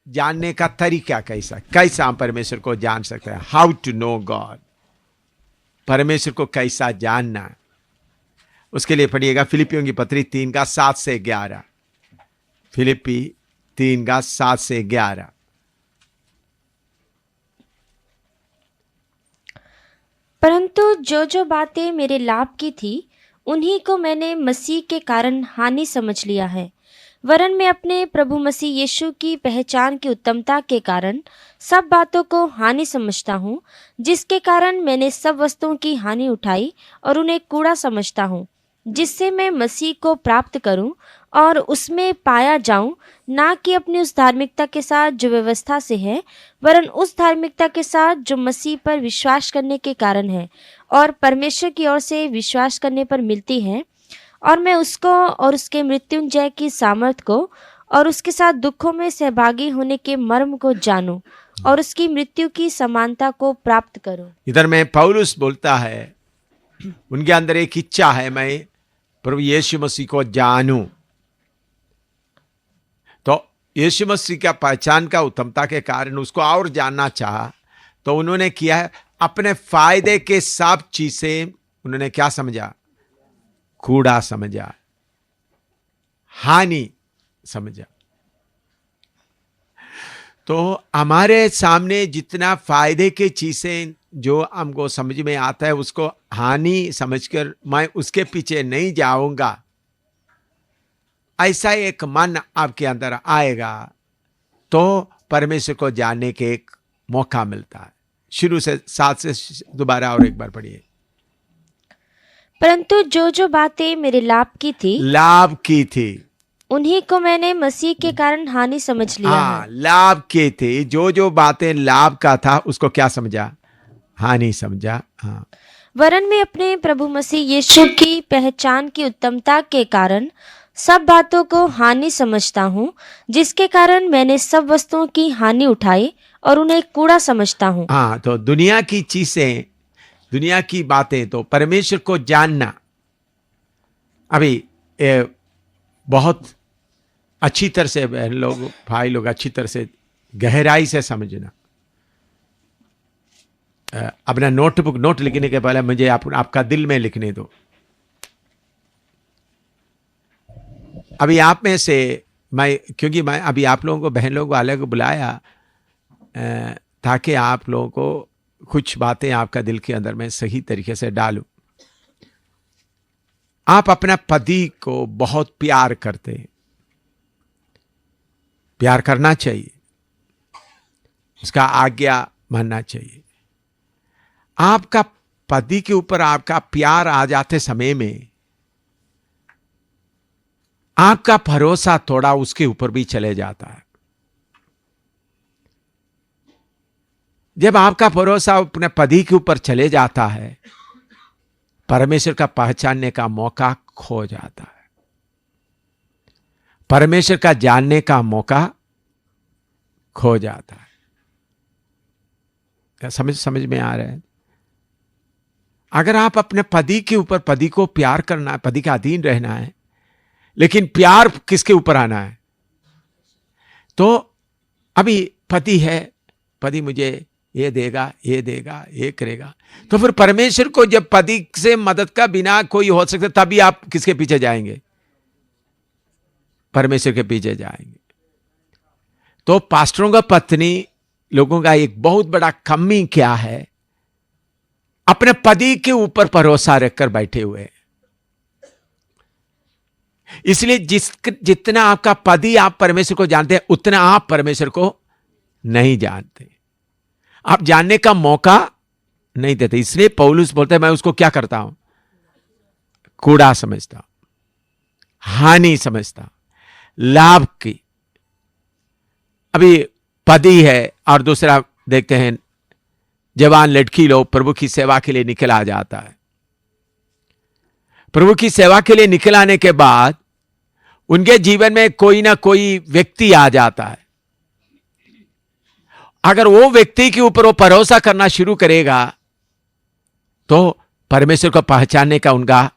जानने का तरीका कैसा, कैसा हम परमेश्वर को जान सकते हैं, हाउ टू नो गॉड, परमेश्वर को कैसा जानना, उसके लिए पढ़िएगा फिलिपियों की पत्री 3:7-11। फिलिपी 3:7-11। परंतु जो जो बातें मेरे लाभ की थी उन्हीं को मैंने मसीह के कारण हानि समझ लिया है, वरन मैं अपने प्रभु मसीह यीशु की पहचान की उत्तमता के कारण सब बातों को हानि समझता हूँ, जिसके कारण मैंने सब वस्तुओं की हानि उठाई और उन्हें कूड़ा समझता हूँ, जिससे मैं मसीह को प्राप्त करूं और उसमें पाया जाऊं, ना कि अपनी उस धार्मिकता के साथ जो व्यवस्था से है, वरन उस धार्मिकता के साथ जो मसीह पर विश्वास करने के कारण है और परमेश्वर की ओर से विश्वास करने पर मिलती है। और मैं उसको और उसके मृत्युंजय की सामर्थ को और उसके साथ दुखों में सहभागी होने के मर्म को जानूं और उसकी मृत्यु की समानता को प्राप्त करूं। इधर में पौलुस बोलता है, उनके अंदर एक इच्छा है, मैं प्रभु यीशु मसीह को जानूं। तो यीशु मसीह का पहचान का उत्तमता के कारण उसको और जानना चाहा, तो उन्होंने किया है, अपने फायदे के सब चीजें उन्होंने क्या समझा, कूड़ा समझा, हानि समझा। तो हमारे सामने जितना फायदे की चीजें जो हमको समझ में आता है उसको हानि समझकर मैं उसके पीछे नहीं जाऊंगा, ऐसा एक मन आपके अंदर आएगा तो परमेश्वर को जानने के एक मौका मिलता है। शुरू से 7 से दोबारा और एक बार पढ़िए। परंतु जो जो बातें मेरे लाभ की थी उन्हीं को मैंने मसीह के कारण हानि समझ लिया है। लाभ की थी, जो जो बातें लाभ का था उसको क्या समझा, हानि समझा। हाँ, वरन मैं अपने प्रभु मसीह यीशु की पहचान की उत्तमता के कारण सब बातों को हानि समझता हूँ, जिसके कारण मैंने सब वस्तुओं की हानि उठाई और उन्हें कूड़ा समझता हूँ। हाँ, तो दुनिया की चीजें, दुनिया की बातें, तो परमेश्वर को जानना अभी बहुत अच्छी तरह से बहन लोग, भाई लोग, अच्छी तरह से गहराई से समझना। अपना नोट लिखने के पहले मुझे आपका दिल में लिखने दो। अभी आप में से क्योंकि मैं अभी आप लोगों को, बहन लोगों को अलग बुलाया ताकि आप लोगों को कुछ बातें आपका दिल के अंदर में सही तरीके से डालूं। आप अपना पति को बहुत प्यार करते हैं, प्यार करना चाहिए, उसका आज्ञा मानना चाहिए। आपका पति के ऊपर आपका प्यार आ जाते समय में आपका भरोसा थोड़ा उसके ऊपर भी चले जाता है। जब आपका भरोसा अपने पति के ऊपर चले जाता है, परमेश्वर का पहचानने का मौका खो जाता है, परमेश्वर का जानने का मौका खो जाता है। क्या समझ में आ रहा है? अगर आप अपने पति के ऊपर, पति को प्यार करना है, पति का अधीन रहना है, लेकिन प्यार किसके ऊपर आना है? तो अभी पति है, पति मुझे ये देगा, ये देगा, ये करेगा, तो फिर परमेश्वर को जब पति से मदद का बिना कोई हो सकता, तभी आप किसके पीछे जाएंगे? परमेश्वर के पीछे जाएंगे। तो पास्टरों का पत्नी लोगों का एक बहुत बड़ा कमी क्या है? अपने पति के ऊपर भरोसा रखकर बैठे हुए। इसलिए जितना आपका पति आप परमेश्वर को जानते हैं, उतना आप परमेश्वर को नहीं जानते, आप जानने का मौका नहीं देते। इसलिए पौलुस बोलते हैं, मैं उसको क्या करता हूं? कूड़ा समझता, हानि समझता, लाभ की। अभी पति है और दूसरा देखते हैं, जवान लड़की लोग प्रभु की सेवा के लिए निकल आ जाता है। प्रभु की सेवा के लिए निकल आने के बाद उनके जीवन में कोई ना कोई व्यक्ति आ जाता है। अगर वो व्यक्ति के ऊपर वो भरोसा करना शुरू करेगा तो परमेश्वर को पहचानने का उनका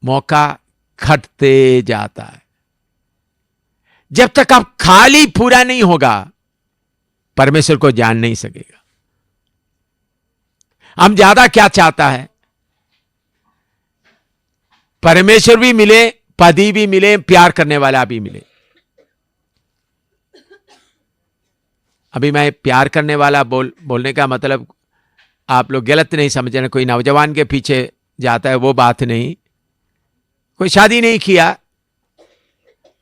मौका घटते जाता है। जब तक आप खाली पूरा नहीं होगा परमेश्वर को जान नहीं सकेगा। हम ज्यादा क्या चाहता है, परमेश्वर भी मिले, पति भी मिले, प्यार करने वाला भी मिले। अभी मैं प्यार करने वाला बोलने का मतलब आप लोग गलत नहीं समझना, कोई नौजवान के पीछे जाता है वो बात नहीं। कोई शादी नहीं किया,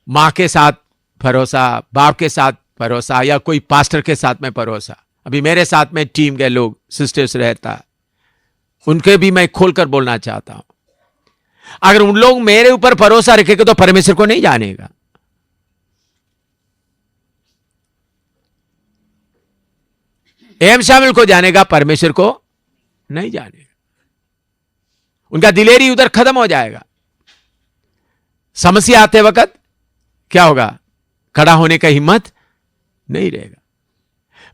मां के साथ भरोसा, बाप के साथ भरोसा, या कोई पास्टर के साथ में भरोसा। अभी मेरे साथ में टीम के लोग सिस्टर्स रहता, उनके भी मैं खोलकर बोलना चाहता हूं। अगर उन लोग मेरे ऊपर भरोसा रखेंगे तो परमेश्वर को नहीं जानेगा। एम शामिल को जानेगा, परमेश्वर को नहीं जानेगा। उनका दिलेरी उधर खत्म हो जाएगा। समस्या आते वक्त क्या होगा, खड़ा होने का हिम्मत नहीं रहेगा।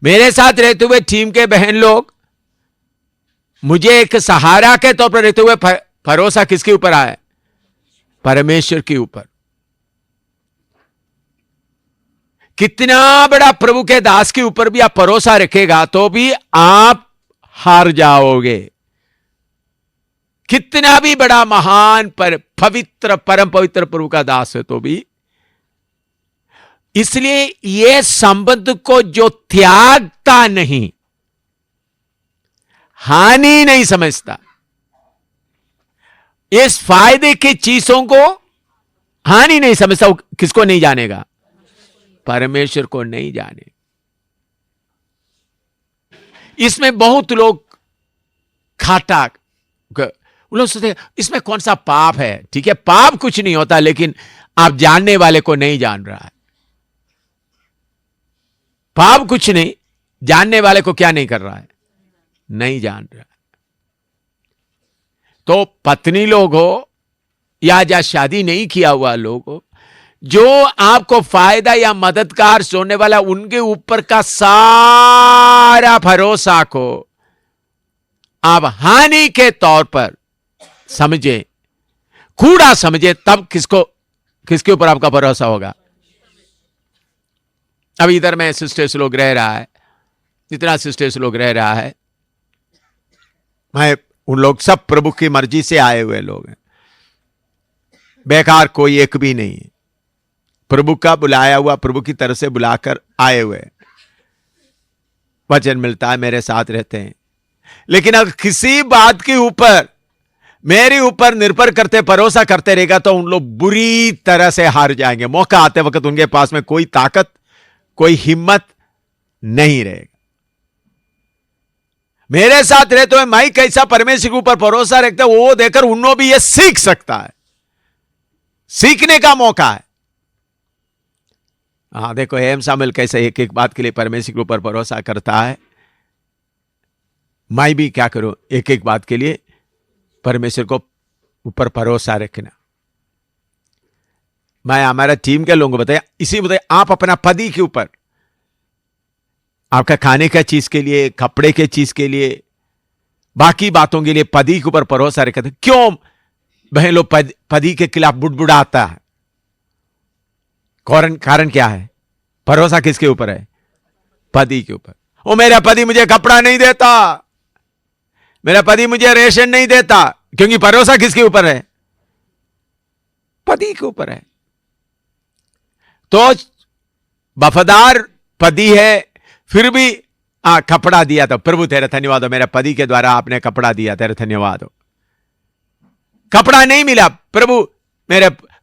मेरे साथ रहते हुए टीम के बहन लोग मुझे एक सहारा के तौर पर रहते हुए भरोसा किसके ऊपर आया, परमेश्वर के ऊपर। कितना बड़ा प्रभु के दास के ऊपर भी आप भरोसा रखेगा तो भी आप हार जाओगे। कितना भी बड़ा महान पर पवित्र परम पवित्र प्रभु का दास है तो भी। इसलिए यह संबंध को जो त्यागता नहीं, हानि नहीं समझता, इस फायदे की चीजों को हानि नहीं समझता, वो किसको नहीं जानेगा, परमेश्वर को नहीं जाने। इसमें बहुत लोग खाटा, वो लोग सोचते इसमें कौन सा पाप है। ठीक है, पाप कुछ नहीं होता, लेकिन आप जानने वाले को नहीं जान रहा है। पाप कुछ नहीं, जानने वाले को क्या नहीं कर रहा है, नहीं जान रहा है। तो पत्नी लोग हो या शादी नहीं किया हुआ लोग हो, जो आपको फायदा या मददगार सोने वाला, उनके ऊपर का सारा भरोसा को आप हानि के तौर पर समझे, कूड़ा समझे, तब किसके ऊपर आपका भरोसा होगा। अब इधर में सिस्टर्स लोग रह रहा है, जितना सिस्टर्स लोग रह रहा है, मैं उन लोग सब प्रभु की मर्जी से आए हुए लोग हैं, बेकार कोई एक भी नहीं है। प्रभु का बुलाया हुआ, प्रभु की तरफ से बुलाकर आए हुए, वचन मिलता है, मेरे साथ रहते हैं। लेकिन अगर किसी बात के ऊपर मेरे ऊपर निर्भर करते, भरोसा करते रहेगा तो उन लोग बुरी तरह से हार जाएंगे। मौका आते वक्त उनके पास में कोई ताकत, कोई हिम्मत नहीं रहेगा। मेरे साथ रहते हुए मैं कैसा परमेश्वर के ऊपर भरोसा रखता हूं, वो देखकर उन्होंने भी ये सीख सकता है, सीखने का मौका है। हाँ देखो, हेम शामिल कैसे एक एक बात के लिए परमेश्वर के ऊपर भरोसा करता है। मैं भी क्या करूं, एक एक बात के लिए परमेश्वर को ऊपर भरोसा रखना। मैं हमारा टीम के लोगों को बताया, इसी बताया, आप अपना पति के ऊपर, आपका खाने का चीज के लिए, कपड़े के चीज के लिए, बाकी बातों के लिए पति के ऊपर भरोसा रखते हैं। क्यों बहन लोग पति के खिलाफ बुड़बुड़ाता है? कारण क्या है? भरोसा किसके ऊपर है? पति के ऊपर। ओ मेरा पति मुझे कपड़ा नहीं देता, मेरा पति मुझे रेशन नहीं देता, क्योंकि भरोसा किसके ऊपर है? पति के ऊपर है। तो वफादार पति है, फिर भी कपड़ा दिया तो प्रभु तेरा धन्यवाद हो, मेरे पति के द्वारा आपने कपड़ा दिया, तेरा धन्यवाद हो। कपड़ा नहीं मिला, प्रभु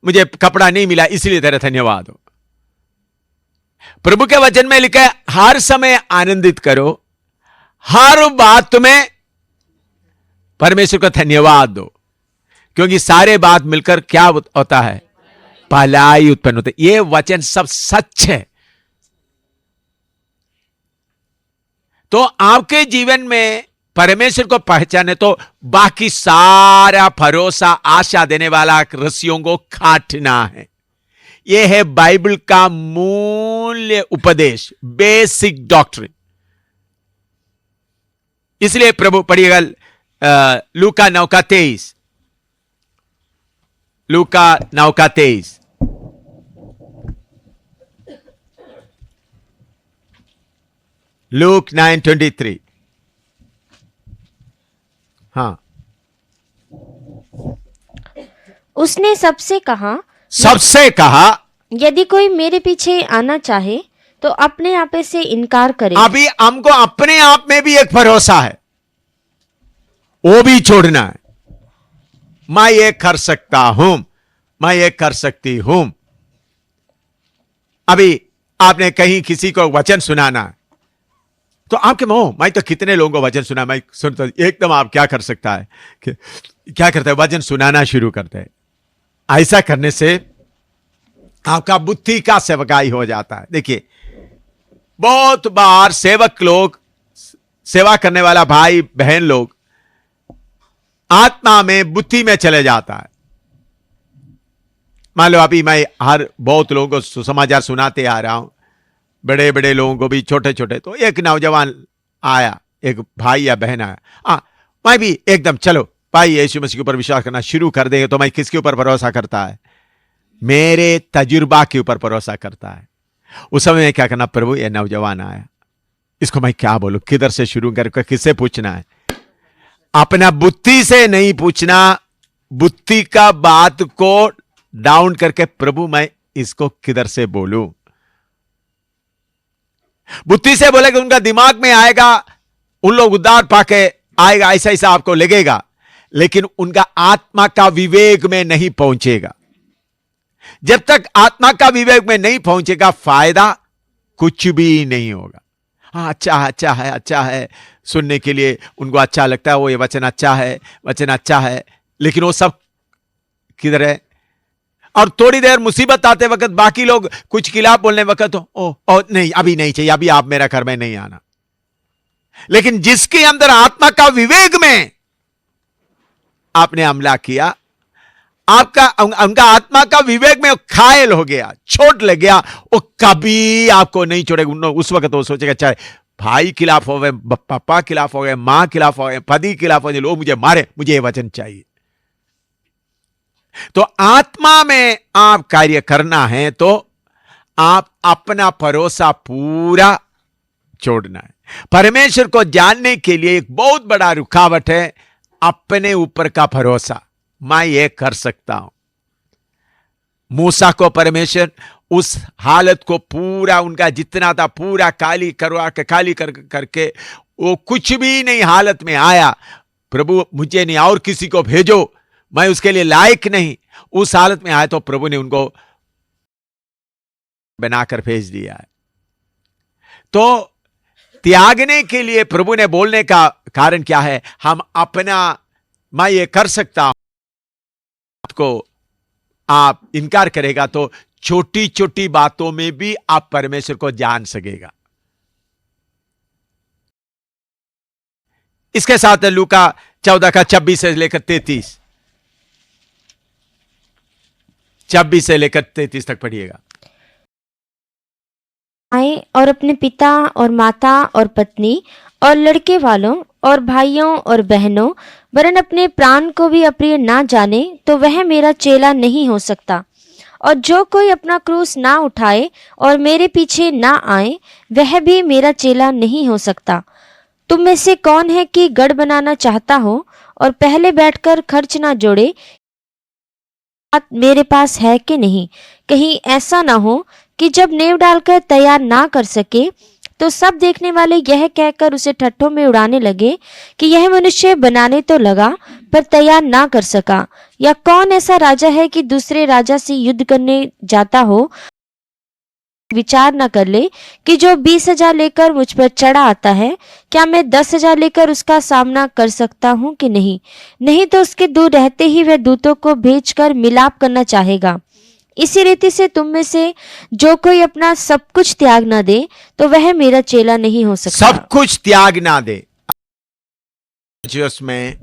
मुझे कपड़ा नहीं मिला, इसलिए तेरा धन्यवाद हो। प्रभु के वचन में लिखा है, हर समय आनंदित करो, हर बात में परमेश्वर को धन्यवाद दो, क्योंकि सारे बात मिलकर क्या होता है? भलाई उत्पन्न होती है। यह वचन सब सच है। तो आपके जीवन में परमेश्वर को पहचाने तो बाकी सारा भरोसा, आशा देने वाला रस्सियों को काटना है। यह है बाइबल का मूल्य उपदेश, बेसिक डॉक्ट्रिन। इसलिए प्रभु पढ़िएगा लूका 9:23, लूका 9:23। लूक 9:23। हाँ, उसने सबसे कहा, सबसे कहा। यदि कोई मेरे पीछे आना चाहे तो अपने आप से इनकार करे। अभी हमको अपने आप में भी एक भरोसा है, वो भी छोड़ना है। मैं ये कर सकता हूं, मैं ये कर सकती हूं। अभी आपने कहीं किसी को वचन सुनाना है, तो आपके मैं तो कितने लोगों को वचन सुना, मैं सुनता एकदम आप क्या कर सकता है कि क्या करते हैं, वचन सुनाना शुरू करते हैं। ऐसा करने से आपका बुद्धि का सेवकाई हो जाता है। देखिए, बहुत बार सेवक लोग, सेवा करने वाला भाई बहन लोग आत्मा में बुद्धि में चले जाता है। मान लो अभी मैं हर बहुत लोगों को सुसमाचार सुनाते आ रहा हूं, बड़े बड़े लोगों को भी, छोटे छोटे। तो एक नौजवान आया, एक भाई या बहन आया, मैं भी एकदम चलो भाई यीशु मसीह के ऊपर विश्वास करना शुरू कर देंगे। तो मैं किसके ऊपर भरोसा करता है? मेरे तजुर्बा के ऊपर भरोसा करता है। उस समय में क्या करना, प्रभु ये नौजवान आया, इसको मैं क्या बोलूं, किधर से शुरू करके किससे पूछना है? अपना बुद्धि से नहीं पूछना, बुद्धि का बात को डाउन करके प्रभु मैं इसको किधर से बोलूं। बुद्धि से बोलेगा उनका दिमाग में आएगा, उन लोग उद्धार पाके आएगा, ऐसा ऐसा आपको लगेगा, लेकिन उनका आत्मा का विवेक में नहीं पहुंचेगा। जब तक आत्मा का विवेक में नहीं पहुंचेगा, फायदा कुछ भी नहीं होगा। हाँ, अच्छा है सुनने के लिए, उनको अच्छा लगता है, वो ये वचन अच्छा है, लेकिन वो सब किधर है? और थोड़ी देर मुसीबत आते वक्त बाकी लोग कुछ खिलाफ बोलने वक्त ओ नहीं, अभी नहीं चाहिए, अभी आप मेरा घर में नहीं आना। लेकिन जिसके अंदर आत्मा का विवेक में आपने हमला किया, आपका उनका आत्मा का विवेक में घायल हो गया, चोट लग गया, वो कभी आपको नहीं छोड़ेगा। उस वक्त वो सोचेगा चाहे भाई खिलाफ हो गए, पापा खिलाफ हो गए, मां खिलाफ हो गए, पति खिलाफ हो गए, लोग मुझे मारे, मुझे ये वचन चाहिए। तो आत्मा में आप कार्य करना है तो आप अपना भरोसा पूरा छोड़ना है। परमेश्वर को जानने के लिए एक बहुत बड़ा रुकावट है अपने ऊपर का भरोसा। मैं ये कर सकता हूं। मूसा को परमेश्वर उस हालत को पूरा, उनका जितना था पूरा काली करके वो कुछ भी नहीं हालत में आया। प्रभु मुझे नहीं और किसी को भेजो, मैं उसके लिए लायक नहीं। उस हालत में आया तो प्रभु ने उनको बनाकर भेज दिया है। तो त्यागने के लिए प्रभु ने बोलने का कारण क्या है? हम अपना मैं ये कर सकता हूं को आप इनकार करेगा तो छोटी छोटी बातों में भी आप परमेश्वर को जान सकेगा। इसके साथ लूका 14 का 26 से लेकर 33, 26 से लेकर 33 तक पढ़िएगा। आए और अपने पिता और माता और पत्नी और लड़के वालों और भाइयों और बहनों वरन अपने प्राण को भी अप्रिय ना जाने तो वह मेरा चेला नहीं हो सकता। और जो कोई अपना क्रूस ना उठाए और मेरे पीछे ना आए वह भी मेरा चेला नहीं हो सकता। तुम में से कौन है कि गढ़ बनाना चाहता हो और पहले बैठकर खर्च ना जोड़े, मेरे पास है कि नहीं? कहीं ऐसा ना हो कि जब नेव डालकर तैयार ना कर सके तो सब देखने वाले यह कहकर उसे ठट्ठों में उड़ाने लगे कि यह मनुष्य बनाने तो लगा पर तैयार ना कर सका। या कौन ऐसा राजा है कि दूसरे राजा से युद्ध करने जाता हो, विचार न कर ले कि जो 20,000 लेकर मुझ पर चढ़ा आता है, क्या मैं 10,000 लेकर उसका सामना कर सकता हूँ कि नहीं? नहीं तो उसके दूर रहते ही वह दूतों को भेजकर मिलाप करना चाहेगा। इसी रीति से तुम में से जो कोई अपना सब कुछ त्याग ना दे तो वह मेरा चेला नहीं हो सकता। सब कुछ त्याग ना दे। में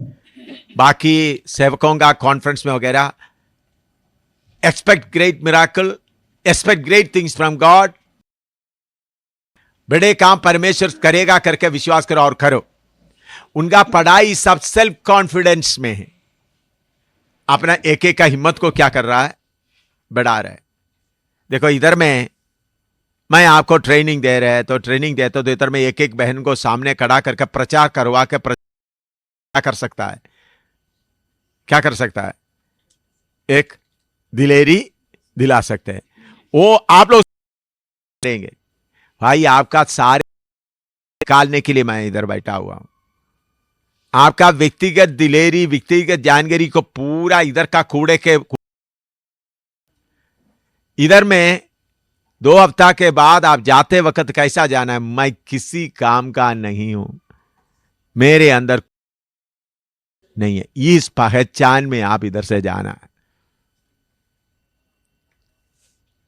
बाकी सेवकों का कॉन्फ्रेंस में वगैरह, expect great miracle, expect great things from God, बड़े काम परमेश्वर करेगा करके विश्वास करो और करो। उनका पढ़ाई सब सेल्फ कॉन्फिडेंस में है। अपना एक एक का हिम्मत को क्या कर रहा है? बढ़ा रहा है। देखो इधर में मैं आपको ट्रेनिंग दे रहे हैं तो ट्रेनिंग देते तो इधर में एक एक बहन को सामने खड़ा करके प्रचार करवा के क्या कर सकता है? क्या कर सकता है? एक दिलेरी दिला सकते हैं। वो आप लोग देंगे भाई, आपका सारे निकालने के लिए मैं इधर बैठा हुआ हूं। आपका व्यक्तिगत दिलेरी, व्यक्तिगत जानकारी को पूरा इधर का कूड़े के इधर में 2 हफ्ता के बाद आप जाते वक्त कैसा जाना है? मैं किसी काम का नहीं हूं, मेरे अंदर नहीं है, इस पहचान में आप इधर से जाना है।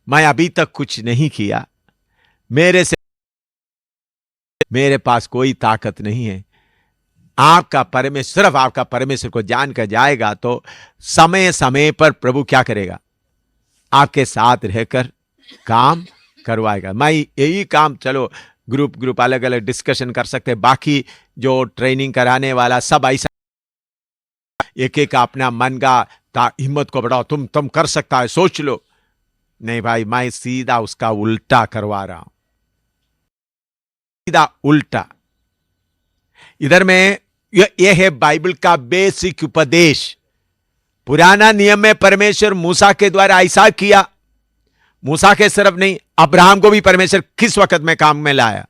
मैं अभी तक कुछ नहीं किया, मेरे पास कोई ताकत नहीं है। आपका परमेश्वर, सिर्फ आपका परमेश्वर को जानकर जाएगा तो समय समय पर प्रभु क्या करेगा? आपके साथ रहकर काम करवाएगा। मैं यही काम, चलो ग्रुप अलग अलग डिस्कशन कर सकते हैं, बाकी जो ट्रेनिंग कराने वाला सब ऐसा एक एक अपना मन का हिम्मत को बढ़ाओ, तुम कर सकता है, सोच लो। नहीं भाई, मैं सीधा उसका उल्टा करवा रहा हूं, सीधा उल्टा। इधर में यह है बाइबल का बेसिक उपदेश। पुराना नियम में परमेश्वर मूसा के द्वारा ऐसा किया। मूसा के सिर्फ नहीं, अब्राहम को भी परमेश्वर किस वक्त में काम में लाया?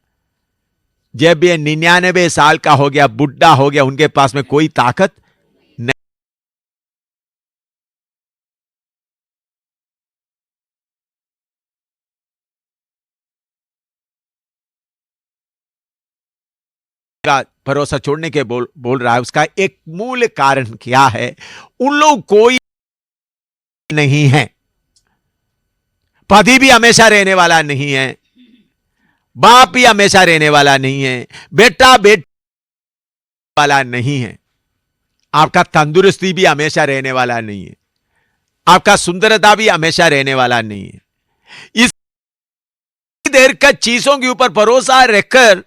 जब ये 99 साल का हो गया, बुढ़ा हो गया, उनके पास में कोई ताकत नहीं। भरोसा छोड़ने के बोल रहा है। उसका एक मूल कारण क्या है? उन लोग कोई नहीं है, पति भी हमेशा रहने वाला नहीं है, बाप भी हमेशा रहने वाला नहीं है, बेटा वाला नहीं है, आपका तंदुरुस्ती भी हमेशा रहने वाला नहीं है, आपका सुंदरता भी हमेशा रहने वाला नहीं है। इस देर का चीजों के ऊपर भरोसा रखकर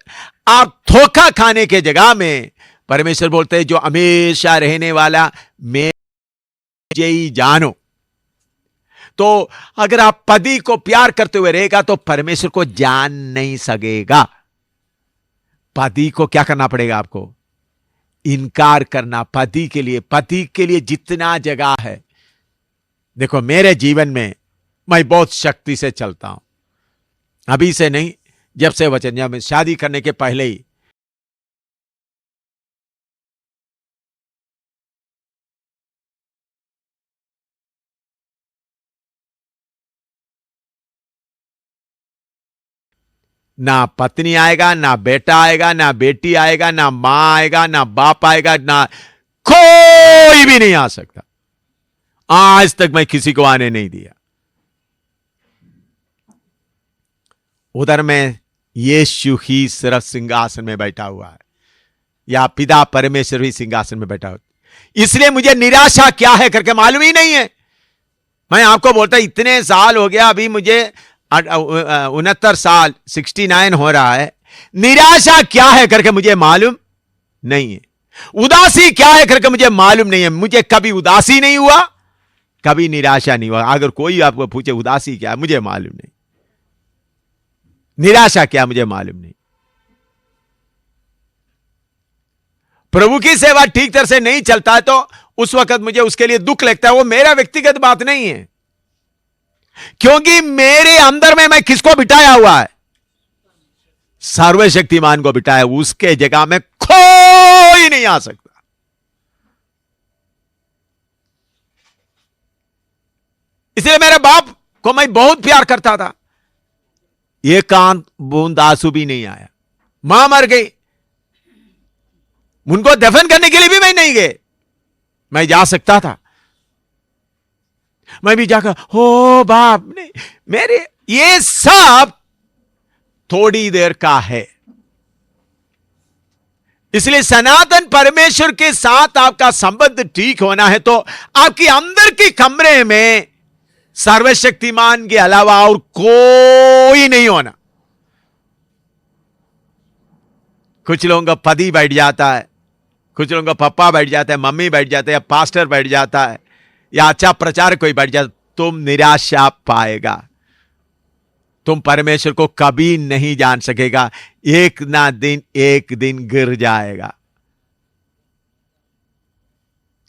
आप धोखा खाने के जगह में परमेश्वर बोलते हैं जो हमेशा रहने वाला मुझे ही जानो। तो अगर आप पति को प्यार करते हुए रहेगा तो परमेश्वर को जान नहीं सकेगा। पति को क्या करना पड़ेगा? आपको इनकार करना। पति के लिए जितना जगह है। देखो, मेरे जीवन में मैं बहुत शक्ति से चलता हूं, अभी से नहीं, जब से वचन, जब मैं शादी करने के पहले ही ना पत्नी आएगा, ना बेटा आएगा, ना बेटी आएगा, ना मां आएगा, ना बाप आएगा, ना कोई भी नहीं आ सकता। आज तक मैं किसी को आने नहीं दिया। उधर में यीशु ही सिर्फ सिंहासन में बैठा हुआ है, या पिता परमेश्वर ही सिंहासन में बैठा हुआ। इसलिए मुझे निराशा क्या है करके मालूम ही नहीं है। मैं आपको बोलता, इतने साल हो गया, अभी मुझे 69 साल, 69 हो रहा है। निराशा क्या है करके मुझे मालूम नहीं है। उदासी क्या है करके मुझे मालूम नहीं है। मुझे कभी उदासी नहीं हुआ, कभी निराशा नहीं हुआ। अगर कोई आपको पूछे उदासी क्या है, मुझे मालूम नहीं, निराशा क्या मुझे मालूम नहीं। प्रभु की सेवा ठीक तरह से नहीं चलता है तो उस वक्त मुझे उसके लिए दुख लगता है। वो मेरा व्यक्तिगत बात नहीं है, क्योंकि मेरे अंदर में मैं किसको बिठाया हुआ है? सर्वशक्तिमान को बिठाया। उसके जगह में कोई नहीं आ सकता। इसलिए मेरे बाप को मैं बहुत प्यार करता था, एकांत बूंद आंसू भी नहीं आया। मां मर गई, उनको दफन करने के लिए भी मैं नहीं गए। मैं जा सकता था, मैं भी जाकर हो बाप नहीं, मेरे ये सब थोड़ी देर का है। इसलिए सनातन परमेश्वर के साथ आपका संबंध ठीक होना है तो आपके अंदर के कमरे में सर्वशक्तिमान के अलावा और कोई नहीं होना। कुछ लोगों का पति बैठ जाता है, कुछ लोगों का पापा बैठ जाता है, मम्मी बैठ जाते हैं, या पास्टर बैठ जाता है, या अच्छा प्रचारक कोई बैठ जाता, तुम निराशा पाएगा। तुम परमेश्वर को कभी नहीं जान सकेगा। एक दिन गिर जाएगा।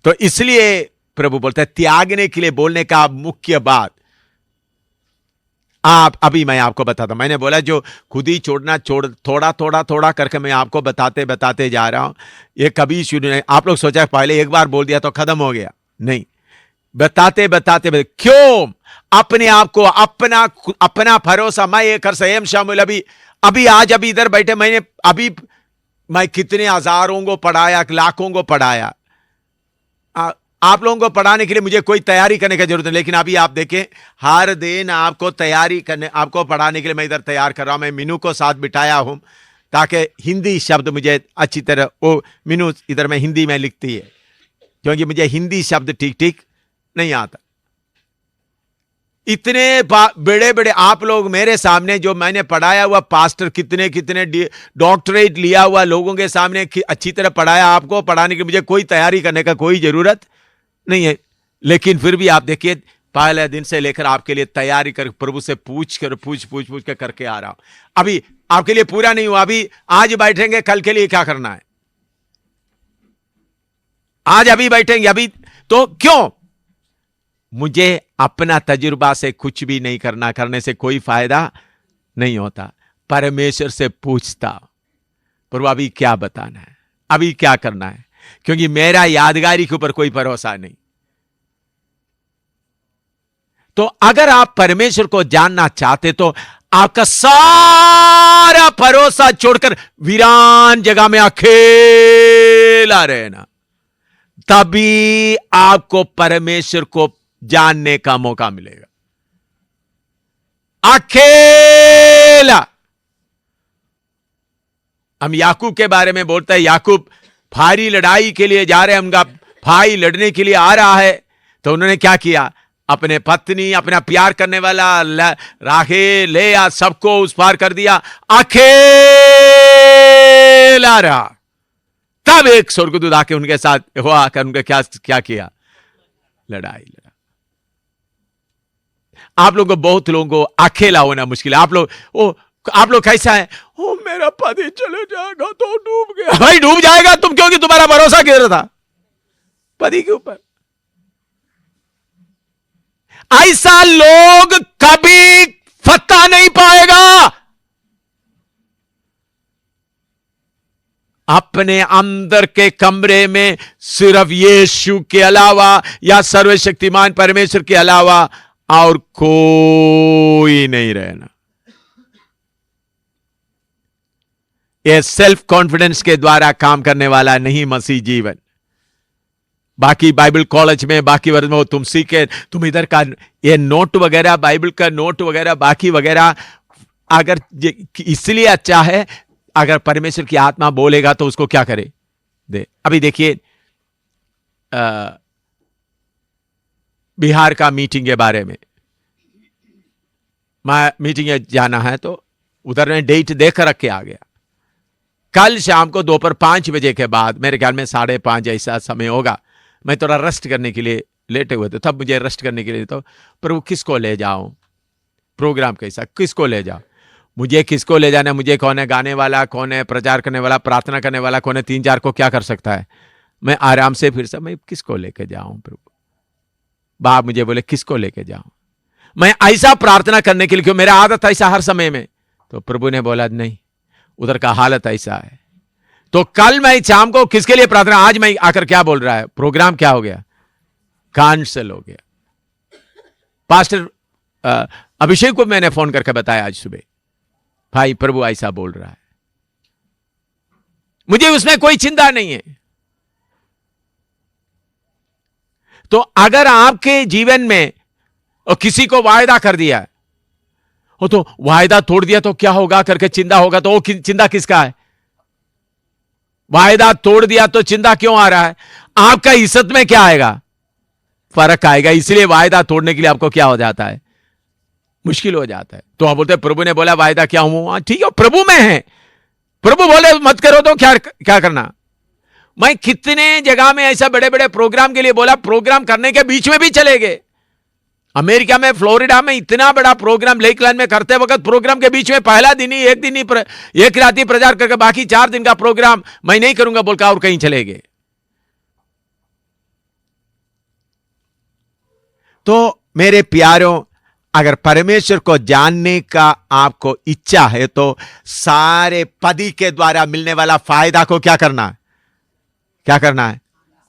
तो इसलिए प्रभु बोलता है त्यागने के लिए बोलने का मुख्य बात अभी मैं आपको बताता हूं। मैंने बोला जो खुद ही छोड़ना थोड़ा करके मैं आपको बताते जा रहा हूं। ये कभी शुरू नहीं। आप लोग सोचा पहले एक बार बोल दिया तो खत्म हो गया, नहीं, बताते क्यों अपने आप को अपना भरोसा। मैं ये कर सकें शामिल अभी आज इधर बैठे मैं कितने हजारों को पढ़ाया, लाखों को पढ़ाया। आप लोगों को पढ़ाने के लिए मुझे कोई तैयारी करने की जरूरत नहीं, लेकिन अभी आप देखें हर दिन आपको तैयारी करने, आपको पढ़ाने के लिए मैं इधर तैयार कर रहा हूं। मैं मीनू को साथ बिठाया हूं ताकि हिंदी शब्द मुझे अच्छी तरह, वो मीनू इधर में हिंदी में लिखती है क्योंकि मुझे हिंदी शब्द ठीक नहीं आता। इतने बड़े आप लोग मेरे सामने जो मैंने पढ़ाया हुआ पास्टर कितने डॉक्टरेट लिया हुआ लोगों के सामने अच्छी तरह पढ़ाया। आपको पढ़ाने की मुझे कोई तैयारी करने का कोई जरूरत नहीं है, लेकिन फिर भी आप देखिए पहले दिन से लेकर आपके लिए तैयारी कर प्रभु से पूछ कर करके आ रहा हूं। अभी आपके लिए पूरा नहीं हुआ। अभी आज बैठेंगे, कल के लिए क्या करना है? आज अभी बैठेंगे अभी तो क्यों? मुझे अपना तजुर्बा से कुछ भी नहीं करने से कोई फायदा नहीं होता। परमेश्वर से पूछता प्रभु अभी क्या बताना है, अभी क्या करना है, क्योंकि मेरा यादगारी के ऊपर कोई भरोसा नहीं। तो अगर आप परमेश्वर को जानना चाहते तो आपका सारा भरोसा छोड़कर वीरान जगह में अकेला रहना, तभी आपको परमेश्वर को जानने का मौका मिलेगा। अकेला। हम याकूब के बारे में बोलते हैं, याकूब भारी लड़ाई के लिए जा रहे हैं, उनका भाई लड़ने के लिए आ रहा है। तो उन्होंने क्या किया? अपने पत्नी, अपना प्यार करने वाला राहेल, लेया, सबको उस पार कर दिया, अकेला रहा। तब एक स्वर्गदूत आके उनके साथ हुआ आकर उनका क्या किया? लड़ा। आप लोगों को, बहुत लोगों को अकेला होना मुश्किल है। आप लोग कैसा है? ओ मेरा पति चले जाएगा तो डूब गया। भाई डूब जाएगा तुम, क्योंकि तुम्हारा भरोसा गिर रहा था पति के ऊपर। ऐसा लोग कभी फतह नहीं पाएगा। अपने अंदर के कमरे में सिर्फ यीशु के अलावा या सर्वशक्तिमान परमेश्वर के अलावा और कोई नहीं रहना। यह सेल्फ कॉन्फिडेंस के द्वारा काम करने वाला नहीं मसीह जीवन। बाकी बाइबल कॉलेज में, बाकी वर्ग में तुम सीखे, तुम इधर का ये नोट वगैरह, बाइबल का नोट वगैरह, बाकी वगैरह, अगर इसलिए अच्छा है अगर परमेश्वर की आत्मा बोलेगा तो उसको क्या करे दे। अभी देखिए बिहार का मीटिंग के बारे में, मैं मीटिंग जाना है तो उधर ने डेट देख रख के आ गया। कल शाम को दोपहर 5 बजे के बाद, मेरे ख्याल में 5:30 ऐसा समय होगा, मैं थोड़ा रेस्ट करने के लिए लेटे हुए थे। तब मुझे रेस्ट करने के लिए तो प्रभु किसको ले जाऊं, प्रोग्राम कैसा, किसको ले जाऊं, मुझे किसको ले जाना, मुझे कौन है गाने वाला, कौन है प्रचार करने वाला, प्रार्थना करने वाला, कौन है 3-4 को क्या कर सकता है। मैं आराम से फिर से मैं किसको लेके जाऊं प्रभु। बाप मुझे बोले किसको लेके जाऊं, मैं ऐसा प्रार्थना करने के लिए, क्यों मेरा आदत ऐसा हर समय में। तो प्रभु ने बोला नहीं, उधर का हालत ऐसा है। तो कल मैं शाम को किसके लिए प्रार्थना, आज मैं आकर क्या बोल रहा है, प्रोग्राम क्या हो गया, कैंसिल हो गया। पास्टर अभिषेक को मैंने फोन करके बताया आज सुबह, भाई प्रभु ऐसा बोल रहा है। मुझे उसमें कोई चिंता नहीं है। तो अगर आपके जीवन में और किसी को वायदा कर दिया वो तो वायदा तोड़ दिया तो क्या होगा करके चिंता होगा, तो वो चिंता किसका है? वायदा तोड़ दिया तो चिंता क्यों आ रहा है? आपका इज्जत में क्या आएगा? फर्क आएगा। इसलिए वायदा तोड़ने के लिए आपको क्या हो जाता है? मुश्किल हो जाता है। तो आप बोलते हैं प्रभु ने बोला वायदा क्या हूं, ठीक है प्रभु में है, प्रभु बोले मत करो तो क्या करना। मैं कितने जगह में ऐसा बड़े बड़े प्रोग्राम के लिए बोला, प्रोग्राम करने के बीच में भी चले गए। अमेरिका में फ्लोरिडा में इतना बड़ा प्रोग्राम लेकलैंड में करते वक्त प्रोग्राम के बीच में पहला दिन ही एक रात ही प्रचार करके बाकी 4 दिन का प्रोग्राम मैं नहीं करूंगा बोलकर और कहीं चले गए। तो मेरे प्यारों, अगर परमेश्वर को जानने का आपको इच्छा है तो सारे पदी के द्वारा मिलने वाला फायदा को क्या करना है? क्या करना है?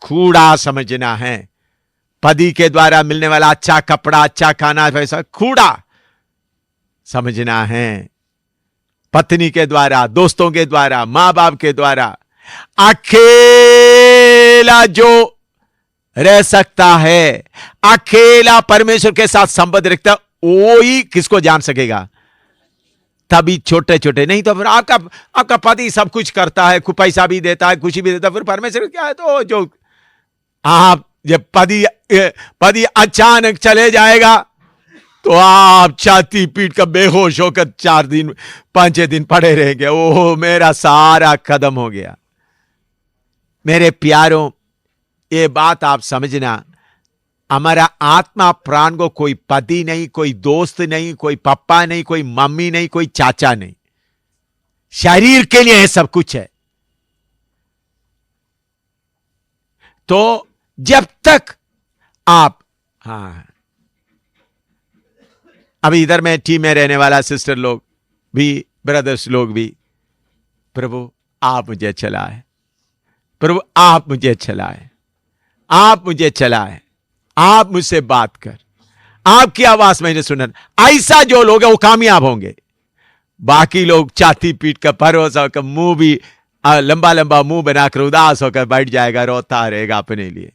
कूड़ा समझना है। पति के द्वारा मिलने वाला अच्छा कपड़ा, अच्छा खाना, वैसा कूड़ा समझना है। पत्नी के द्वारा, दोस्तों के द्वारा, मां बाप के द्वारा अकेला जो रह सकता है, अकेला परमेश्वर के साथ संबंध रखता है, वो ही किसको जान सकेगा? तभी छोटे छोटे, नहीं तो फिर आपका पति सब कुछ करता है, पैसा भी देता है, खुशी भी देता है, फिर परमेश्वर क्या है? तो जो आप जब पति अचानक चले जाएगा तो आप छाती पीट कर बेहोश होकर 4 दिन 5 दिन पड़े रहेंगे। ओह, मेरा सारा कदम हो गया। मेरे प्यारों, ये बात आप समझना, हमारा आत्मा प्राण को कोई पति नहीं, कोई दोस्त नहीं, कोई पापा नहीं, कोई मम्मी नहीं, कोई चाचा नहीं। शरीर के लिए सब कुछ है। तो जब तक आप, हाँ, अभी इधर में टीम में रहने वाला सिस्टर लोग भी, ब्रदर्स लोग भी, प्रभु आप मुझे चलाए, प्रभु आप मुझे चलाए, आप मुझे चलाए, आप मुझसे बात कर, आपकी आवाज मैंने सुना। ऐसा जो लोग हैं वो कामयाब होंगे। बाकी लोग छाती पीट कर, भरोसा कर, मुंह भी लंबा लंबा मुंह बनाकर उदास होकर बैठ जाएगा, रोता रहेगा अपने लिए।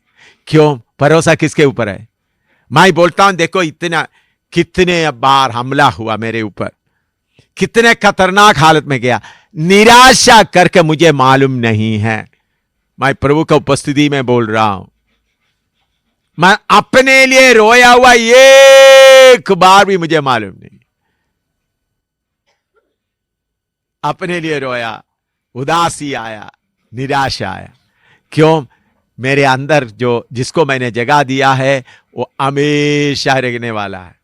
क्यों? भरोसा किसके ऊपर है? मैं बोलता हूं, देखो इतना कितने बार हमला हुआ मेरे ऊपर, कितने खतरनाक हालत में गया, निराशा करके मुझे मालूम नहीं है। मैं प्रभु का उपस्थिति में बोल रहा हूं, मैं अपने लिए रोया हुआ एक बार भी मुझे मालूम नहीं। अपने लिए रोया, उदासी आया, निराशा आया। क्यों? मेरे अंदर जो जिसको मैंने जगह दिया है वो हमेशा रहने वाला है।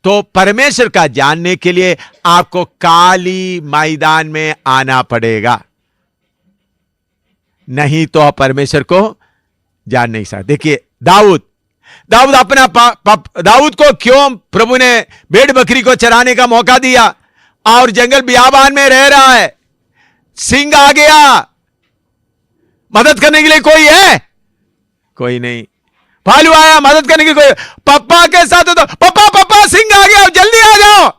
तो परमेश्वर का जानने के लिए आपको काली मैदान में आना पड़ेगा, नहीं तो आप परमेश्वर को जान नहीं सकते। देखिए दाऊद अपना दाऊद को क्यों प्रभु ने भेड़ बकरी को चराने का मौका दिया और जंगल बियाबान में रह रहा है? सिंह आ गया, मदद करने के लिए कोई है? कोई नहीं। भालू आया, मदद करने के लिए कोई? पापा के साथ तो पापा सिंह आ गया, जल्दी आ जाओ।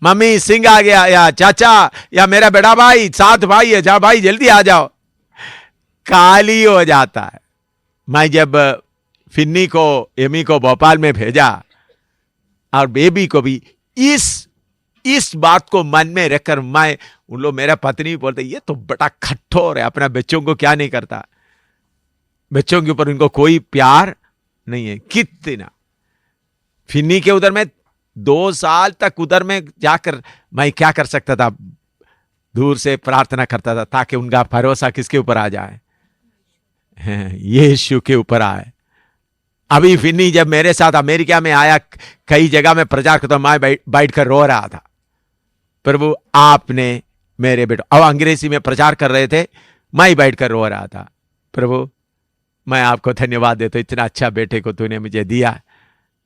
मम्मी सिंह आ गया, या चाचा, या मेरा बड़ा भाई, 7 भाई है, जा भाई जल्दी आ जाओ। काली हो जाता है। मैं जब फिन्नी को, एमी को भोपाल में भेजा और बेबी को भी इस बात को मन में रखकर, मैं उन लोग, मेरा पत्नी भी बोलते ये तो बड़ा कठोर है, अपना बच्चों को क्या नहीं करता, बच्चों के ऊपर इनको कोई प्यार नहीं है। कितना फिन्नी के उधर में 2 साल तक उधर में जाकर मैं क्या कर सकता था? दूर से प्रार्थना करता था ताकि उनका भरोसा किसके ऊपर आ जाए? यीशु के ऊपर आए। अभी फिन्नी जब मेरे साथ अमेरिका में आया, कई जगह में प्रचार करता, मैं बैठ कर रो रहा था, प्रभु आपने मेरे बेटे, अब अंग्रेजी में प्रचार कर रहे थे, मैं बैठ कर रो रहा था, प्रभु मैं आपको धन्यवाद देता हूं, इतना अच्छा बेटे को तूने मुझे दिया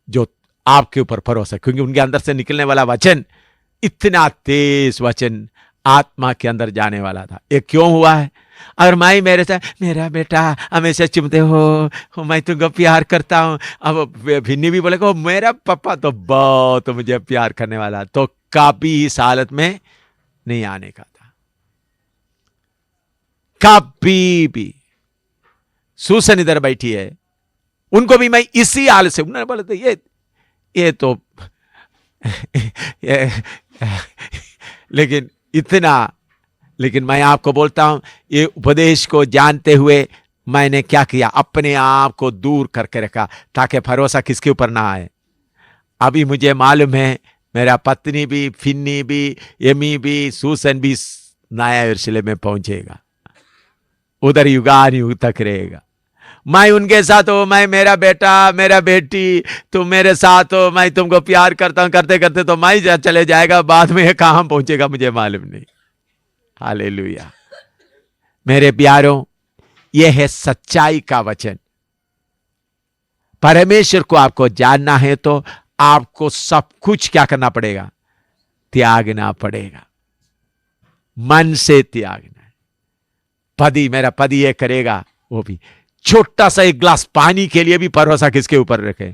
जो आपके ऊपर भरोसा, क्योंकि उनके अंदर से निकलने वाला वचन इतना तेज वचन आत्मा के अंदर जाने वाला था। ये क्यों हुआ है? और मैं मेरे से, मेरा बेटा हमेशा चुमते हो, मैं तुमको प्यार करता हूं। अब भिन्नी भी बोले को मेरा पापा तो बहुत मुझे प्यार करने वाला, तो कभी इस हालत में नहीं आने का था, कभी भी। सूसन इधर बैठी है, उनको भी मैं इसी हालत से, उन्होंने बोला तो ये तो लेकिन मैं आपको बोलता हूं, ये उपदेश को जानते हुए मैंने क्या किया? अपने आप को दूर करके रखा ताकि भरोसा किसके ऊपर ना आए। अभी मुझे मालूम है मेरा पत्नी भी, फिन्नी भी, एमी भी, सूसन भी नया यरूशलेम में पहुंचेगा, उधर युगान युग तक रहेगा। मैं उनके साथ हो, मैं मेरा बेटा मेरा बेटी तुम मेरे साथ हो, मैं तुमको प्यार करता हूं, करते करते तो मैं चले जाएगा, बाद में ये कहां पहुंचेगा मुझे मालूम नहीं। हालेलुया। मेरे प्यारों, यह है सच्चाई का वचन। परमेश्वर को आपको जानना है तो आपको सब कुछ क्या करना पड़ेगा? त्यागना पड़ेगा, मन से त्यागना है। पति, मेरा पति ये करेगा, वो भी। छोटा सा एक गिलास पानी के लिए भी भरोसा किसके ऊपर रखें?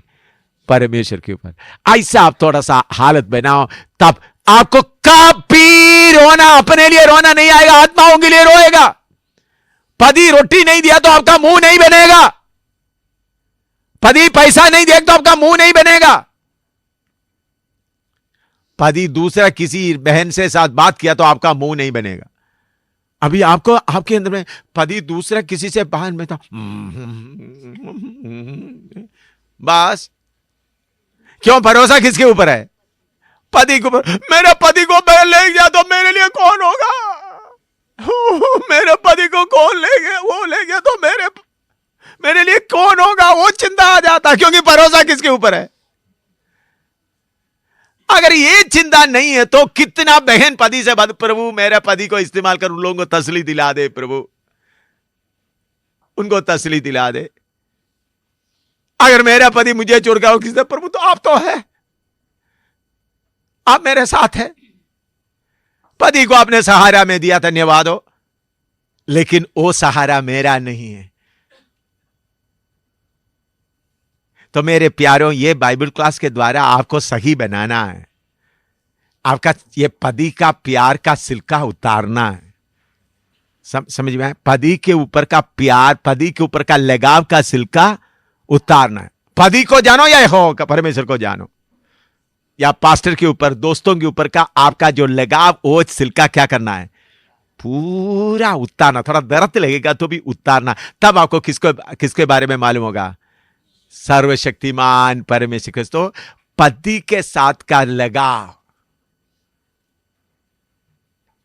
परमेश्वर के ऊपर। ऐसा आप थोड़ा सा हालत बनाओ, तब आपको कभी रोना, अपने लिए रोना नहीं आएगा, आत्माओं के लिए रोएगा। पति रोटी नहीं दिया तो आपका मुंह नहीं बनेगा, पति पैसा नहीं दिया तो आपका मुंह नहीं बनेगा। पति दूसरा किसी बहन से साथ बात किया तो आपका मुंह नहीं बनेगा। अभी आपको, आपके अंदर में पति दूसरा किसी से बाहर में था, बस। क्यों? भरोसा किसके ऊपर है? पति के ऊपर। मेरा पति को ले गया तो मेरे लिए कौन होगा? मेरे पति को कौन ले गया? वो ले गया तो मेरे लिए कौन होगा? वो चिंता आ जाता, क्योंकि भरोसा किसके ऊपर है? अगर ये चिंता नहीं है तो कितना बहन पति से बात, प्रभु मेरे पति को इस्तेमाल कर, उन लोगों को तसल्ली दिला दे, प्रभु उनको तसल्ली दिला दे। अगर मेरा पति मुझे छोड़ गया हो किसी, प्रभु तो आप तो है, आप मेरे साथ है। पति को आपने सहारा में दिया, धन्यवाद हो, लेकिन वो सहारा मेरा नहीं है। तो मेरे प्यारों, ये बाइबल क्लास के द्वारा आपको सही बनाना है। आपका ये पति का प्यार का सिलका उतारना है। समझ में? पति के ऊपर का प्यार, पति के ऊपर का लगाव का सिलका उतारना है। पति को जानो या हो परमेश्वर को जानो, या पास्टर के ऊपर, दोस्तों के ऊपर का आपका जो लगाव, वो सिलका क्या करना है? पूरा उतारना। थोड़ा दर्द लगेगा तो भी उतारना। तब आपको किसके बारे में मालूम होगा? सर्वशक्तिमान परमेश्वर। तो पति के साथ का लगाव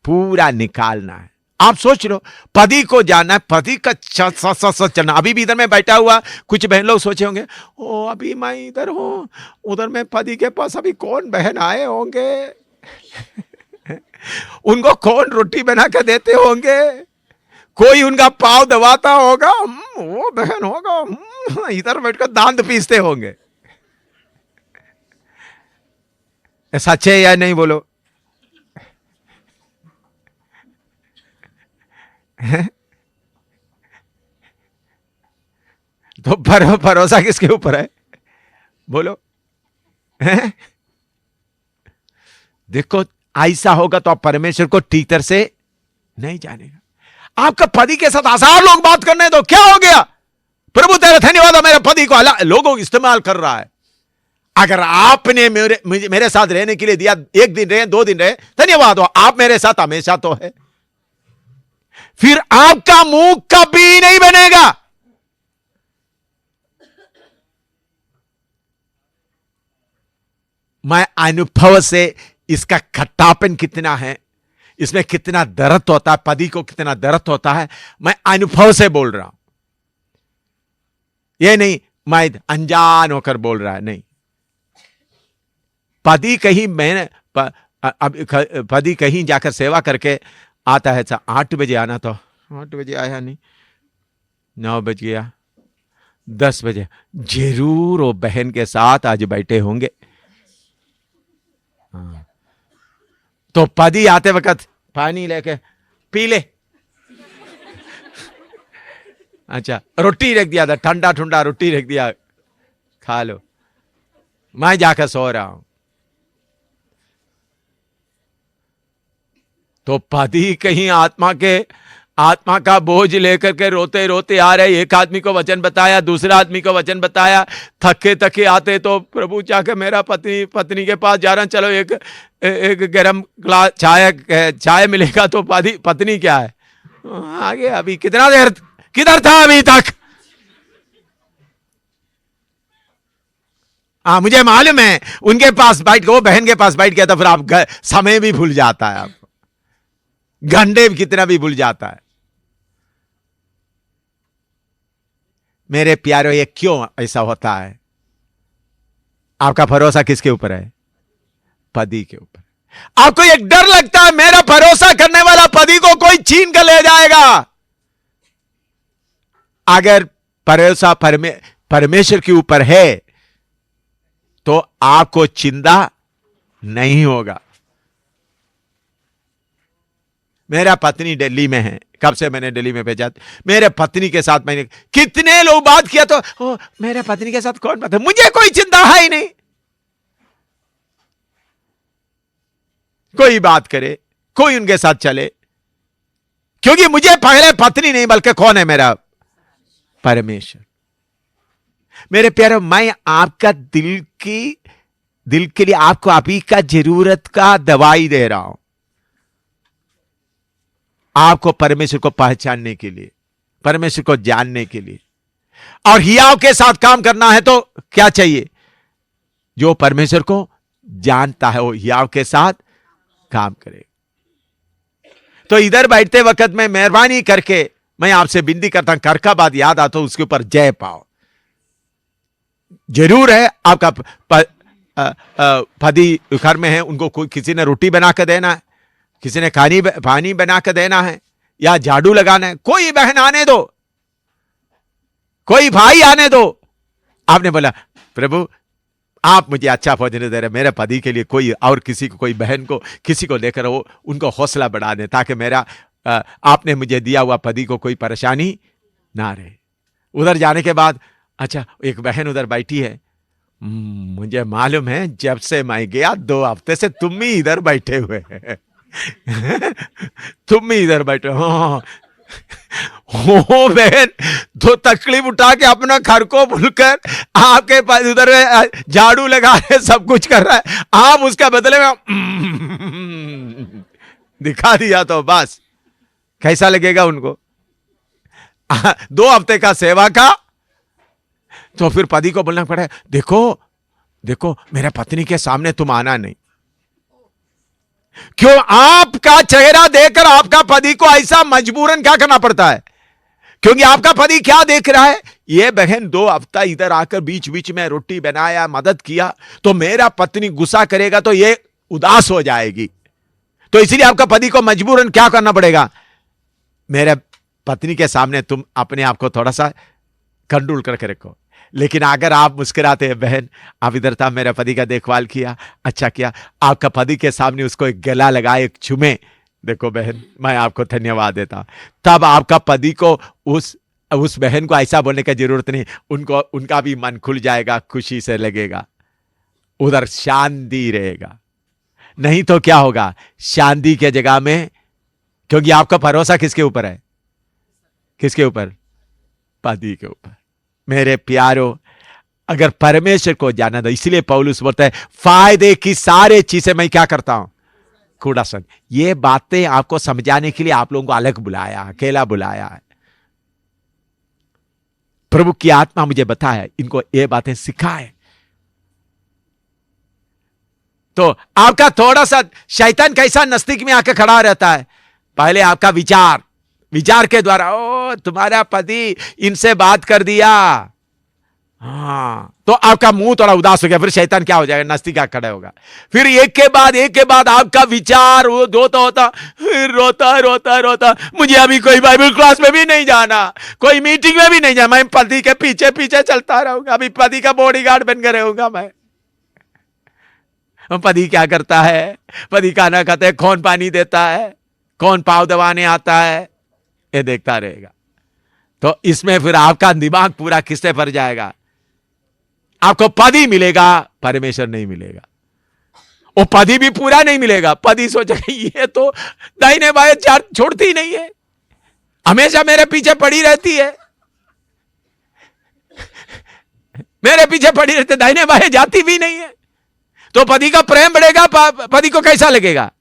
पूरा निकालना है। आप सोच लो, पति को जानना है, पति का चलना। अभी भी इधर में बैठा हुआ कुछ बहन लोग सोचे होंगे, ओ अभी मैं इधर हूं, उधर में पति के पास अभी कौन बहन आए होंगे उनको कौन रोटी बना के देते होंगे, कोई उनका पाव दबाता होगा, वो बहन होगा, इधर बैठकर दांत पीसते होंगे। सच है या नहीं? बोलो। तो भरोसा किसके ऊपर है? बोलो। देखो, ऐसा होगा तो आप परमेश्वर को ठीक तरह से नहीं जानेगा। आपका पति के साथ 1000 लोग बात करने तो क्या हो गया? प्रभु तेरा धन्यवाद, मेरे पति को लोगों इस्तेमाल कर रहा है। अगर आपने मेरे साथ रहने के लिए दिया, 1 दिन रहे, 2 दिन रहे, धन्यवाद हो, आप मेरे साथ हमेशा तो है। फिर आपका मुंह कभी नहीं बनेगा। मैं अनुभव से इसका खट्टापन कितना है, इसमें कितना दर्द होता है, पति को कितना दर्द होता है, मैं अनुभव से बोल रहा हूं। ये नहीं मैं अनजान होकर बोल रहा है, नहीं। पति कहीं पति कहीं जाकर सेवा करके आता है, 8 बजे आना, तो 8 बजे आया नहीं, 9 बज गया, 10 बजे, जरूर वो बहन के साथ आज बैठे होंगे। हाँ। तो पति आते वक्त पानी लेके पी ले। अच्छा, रोटी रख दिया था, ठंडा ठंडा रोटी रख दिया, खा लो, मैं जाकर सो रहा हूं। तो पति कहीं आत्मा का बोझ लेकर के रोते रोते आ रहे। एक आदमी को वचन बताया, दूसरा आदमी को वचन बताया, थके थके आते तो प्रभु चाहे मेरा पत्नी के पास जा रहा, चलो एक गरम ग्लास चाय मिलेगा। तो पत्नी क्या है, आगे अभी कितना देर, किधर था अभी तक? हाँ, मुझे मालूम है, उनके पास बैठ, वो बहन के पास बैठ गया था, फिर आप समय भी भूल जाता है, आपको घंटे कितना भी भूल जाता है। मेरे प्यारो, ये क्यों ऐसा होता है? आपका भरोसा किसके ऊपर है? पति के ऊपर। आपको एक डर लगता है मेरा भरोसा करने वाला पति को कोई छीन कर ले जाएगा। अगर भरोसा परमेश्वर के ऊपर है तो आपको चिंता नहीं होगा। मेरा पत्नी दिल्ली में है, कब से मैंने दिल्ली में भेजा, मेरे पत्नी के साथ मैंने कितने लोग बात किया तो मेरे पत्नी के साथ कौन बात है, मुझे कोई चिंता है ही नहीं। कोई बात करे, कोई उनके साथ चले, क्योंकि मुझे पहले पत्नी नहीं बल्कि कौन है? मेरा परमेश्वर। मेरे प्यारे, मैं आपका दिल के लिए आपको अभी का जरूरत का दवाई दे रहा हूं, आपको परमेश्वर को पहचानने के लिए, परमेश्वर को जानने के लिए। और हियाव के साथ काम करना है तो क्या चाहिए? जो परमेश्वर को जानता है वो हियाव के साथ काम करे। तो इधर बैठते वक्त में मेहरबानी करके मैं आपसे विनती करता हूं, कर का बात याद आता उसके ऊपर जय पाओ। जरूर है आपका पति घर में है, उनको कोई किसी ने रोटी बना कर देना है, किसी ने पानी बना कर देना है, या झाड़ू लगाना है। कोई बहन आने दो, कोई भाई आने दो। आपने बोला प्रभु आप मुझे अच्छा भोजन दे रहे, मेरे पति के लिए कोई और किसी को, कोई बहन को, किसी को लेकर वो उनको हौसला बढ़ा दे, ताकि मेरा आपने मुझे दिया हुआ पति को कोई परेशानी ना रहे। उधर जाने के बाद अच्छा एक बहन उधर बैठी है, मुझे मालूम है जब से मैं गया 2 हफ्ते से तुम ही इधर बैठे हुए हैं तुम ही इधर बैठे हो। वो बहन तो तकलीफ उठा के अपना घर को भूलकर आपके पास उधर झाड़ू लगा रहे, सब कुछ कर रहा है, आप उसका बदले में दिखा दिया तो बस कैसा लगेगा उनको? 2 हफ्ते का सेवा का, तो फिर पति को बोलना पड़ा, देखो देखो मेरे पत्नी के सामने तुम आना नहीं। क्यों? आपका चेहरा देखकर आपका पति को ऐसा मजबूरन क्या करना पड़ता है? क्योंकि आपका पति क्या देख रहा है? ये बहन 2 हफ्ता इधर आकर बीच बीच में रोटी बनाया, मदद किया, तो मेरा पत्नी गुस्सा करेगा तो ये उदास हो जाएगी। तो इसलिए आपका पति को मजबूरन क्या करना पड़ेगा? मेरे पत्नी के सामने तुम अपने आप को थोड़ा सा कंट्रोल करके रखो। लेकिन अगर आप मुस्कुराते हैं, बहन आप इधर था, मेरे पति का देखभाल किया, अच्छा किया, आपका पति के सामने उसको एक गला लगाए, एक चुमे, देखो बहन मैं आपको धन्यवाद देता, तब आपका पति को उस बहन को ऐसा बोलने की जरूरत नहीं, उनका भी मन खुल जाएगा, खुशी से लगेगा, उधर शांति रहेगा। नहीं तो क्या होगा? शांति के जगह में, क्योंकि आपका भरोसा किसके ऊपर है? किसके ऊपर? पति के ऊपर। मेरे प्यारो, अगर परमेश्वर को जाना तो, इसलिए पौलुस बोलता है फायदे की सारे चीजें मैं क्या करता हूं? कूड़ा संग। ये बातें आपको समझाने के लिए आप लोगों को अलग बुलाया, अकेला बुलाया है। प्रभु की आत्मा मुझे बताया इनको ये बातें सिखाए। तो आपका थोड़ा सा शैतान कैसा नजदीक में आकर खड़ा रहता है? पहले आपका विचार के द्वारा, ओ तुम्हारा पति इनसे बात कर दिया, हाँ, तो आपका मुंह थोड़ा उदास हो गया, फिर शैतान क्या हो जाएगा? नजदीक आकर खड़ा होगा। फिर एक के बाद आपका विचार वो होता, फिर रोता, मुझे अभी कोई बाइबल क्लास में भी नहीं जाना, कोई मीटिंग में भी नहीं जाना, मैं पति के पीछे पीछे चलता रहूंगा, अभी पति का बॉडीगार्ड बनकर रहूंगा मैं। पति क्या करता है? पति खाना खाते हैं, कौन पानी देता है, कौन पाव दबाने आता है, ये देखता रहेगा। तो इसमें फिर आपका दिमाग पूरा किससे भर जाएगा? आपको पति मिलेगा, परमेश्वर नहीं मिलेगा। वो पति भी पूरा नहीं मिलेगा। पति सोचेगा ये तो दाहिने बाएं छोड़ती ही नहीं है, हमेशा मेरे पीछे पड़ी रहती है, मेरे पीछे पड़ी रहती, दाहिने बाएं जाती भी नहीं है। तो पति का प्रेम बढ़ेगा, पति को कैसा लगेगा?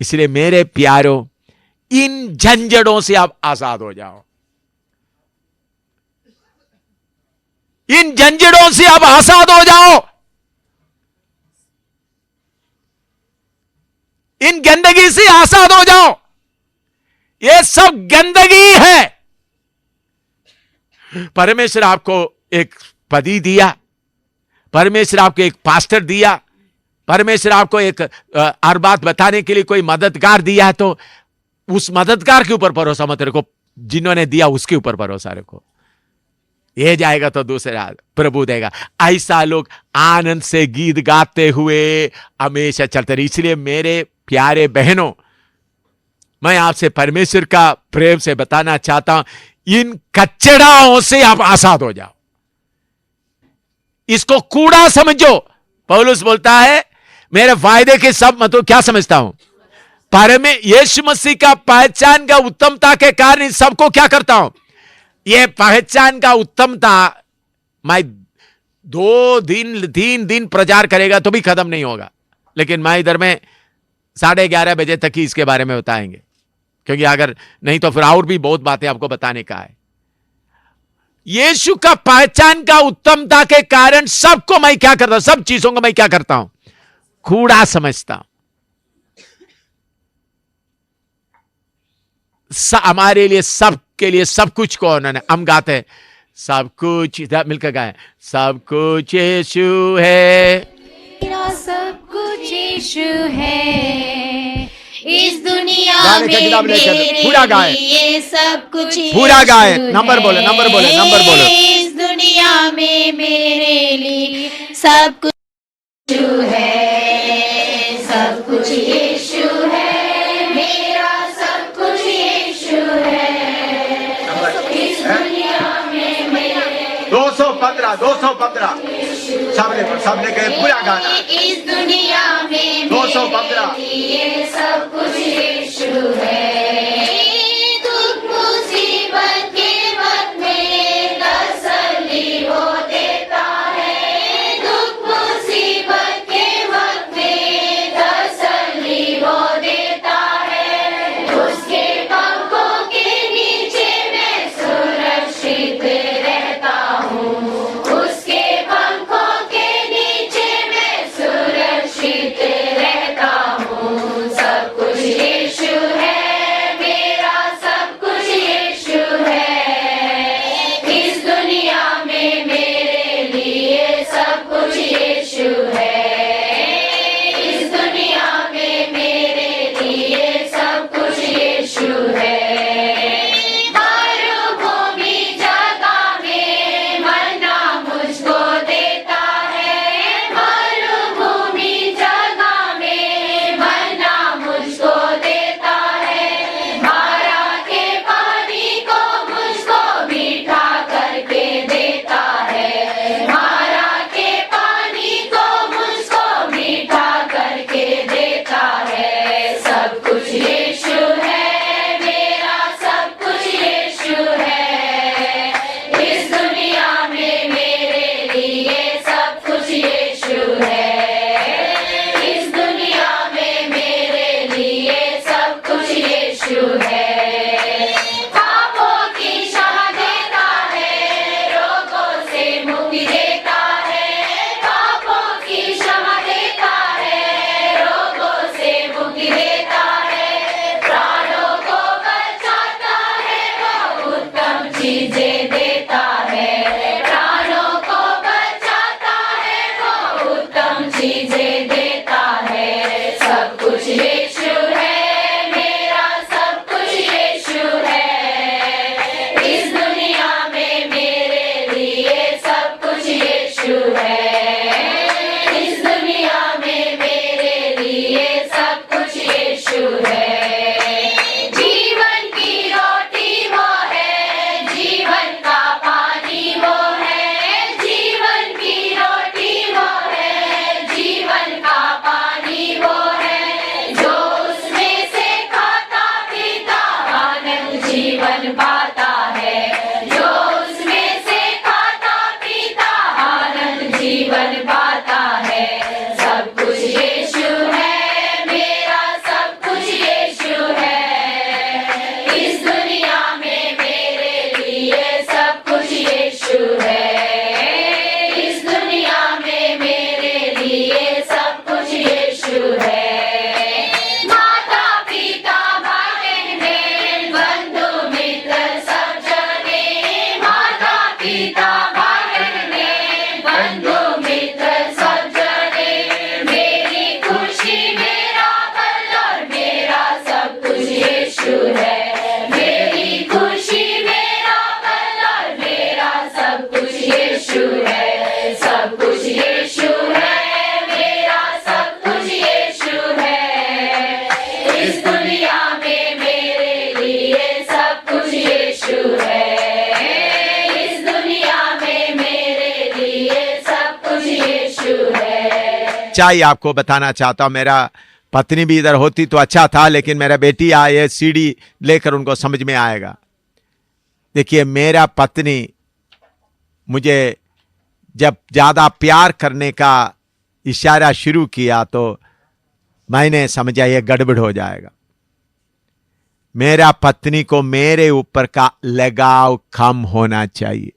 इसलिए मेरे प्यारो, इन झंझटों से आप आजाद हो जाओ, इन झंझटों से आप आजाद हो जाओ, इन गंदगी से आजाद हो जाओ। ये सब गंदगी है, परमेश्वर आपको एक पदी दिया, परमेश्वर आपको एक पास्टर दिया, परमेश्वर आपको एक हर बात बताने के लिए कोई मददगार दिया, तो उस मददगार के ऊपर भरोसा मत रखो, जिन्होंने दिया उसके ऊपर भरोसा रखो। ये जाएगा तो दूसरा प्रभु देगा। ऐसा लोग आनंद से गीत गाते हुए हमेशा चलते रहे। इसलिए मेरे प्यारे बहनों, मैं आपसे परमेश्वर का प्रेम से बताना चाहता हूं, इन कचड़ाओं से आप आजाद हो जाओ, इसको कूड़ा समझो। पौलुस बोलता है मेरे फायदे के सब मतलब क्या समझता हूं, यीशु मसीह का पहचान का उत्तमता के कारण इन सबको क्या करता हूं, यह पहचान का उत्तमता मैं 3 दिन प्रचार करेगा तो भी खत्म नहीं होगा, लेकिन मैं इधर में 11:30 बजे तक ही इसके बारे में बताएंगे, क्योंकि अगर नहीं तो फिर और भी बहुत बातें आपको बताने का है। यीशु का पहचान का उत्तमता के कारण सबको मैं क्या करता हूं, सब चीजों को मैं क्या करता हूं, कूड़ा समझता हूं। हमारे लिए, सबके लिए सब कुछ को उन्होंने, हम गाते हैं सब कुछ, मिलकर गाए, सब कुछ यीशु है, मेरा सब कुछ यीशु है, इस दुनिया गाने का में किताब लेकर मेरे पूरा गाएं। लिए सब कुछ पूरा गाएं। यीशु नंबर है। बोले, नंबर बोले, नंबर बोलो। इस दुनिया में मेरे लिए सब कुछ यीशु है, सब कुछ यीशु है, मेरा सब कुछ यीशु है, इस दुनिया में मेरे 215 सबने कहे पूरा गाना, इस दुनिया में 215 ये सब कुछ यीशु है। दुख मुसीबत के वक्त में तसल्ली वो देता है, दुख मुसीबत के वक्त में तसल्ली वो देता है, उसके पंखों के नीचे मैं सुरक्षित रहता हूँ, उसके पंखों के नीचे मैं सुरक्षित रहता हूँ, सब कुछ यीशु है, सच्चाई आपको बताना चाहता हूं। मेरा पत्नी भी इधर होती तो अच्छा था, लेकिन मेरा बेटी आए, सीडी लेकर उनको समझ में आएगा। देखिए, मेरा पत्नी मुझे जब ज्यादा प्यार करने का इशारा शुरू किया तो मैंने समझा ये गड़बड़ हो जाएगा। मेरा पत्नी को मेरे ऊपर का लगाव कम होना चाहिए।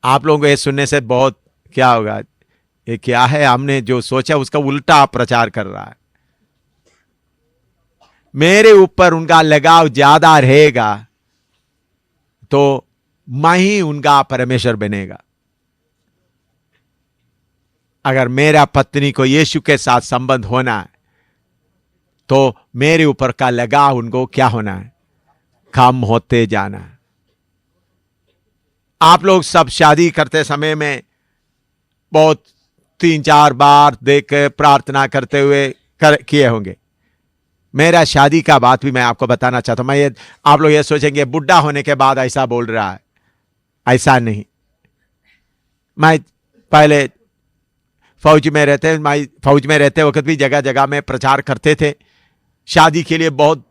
आप लोगों को ये सुनने से बहुत क्या होगा, ये क्या है, हमने जो सोचा उसका उल्टा प्रचार कर रहा है। मेरे ऊपर उनका लगाव ज्यादा रहेगा तो मैं ही उनका परमेश्वर बनेगा। अगर मेरा पत्नी को यीशु के साथ संबंध होना है तो मेरे ऊपर का लगाव उनको क्या होना है, कम होते जाना है। आप लोग सब शादी करते समय में बहुत 3-4 बार देख प्रार्थना करते हुए किए होंगे। मेरा शादी का बात भी मैं आपको बताना चाहता हूं। आप लोग ये सोचेंगे बुढ़ा होने के बाद ऐसा बोल रहा है, ऐसा नहीं। मैं पहले फौज में रहते वक्त भी जगह जगह में प्रचार करते थे। शादी के लिए बहुत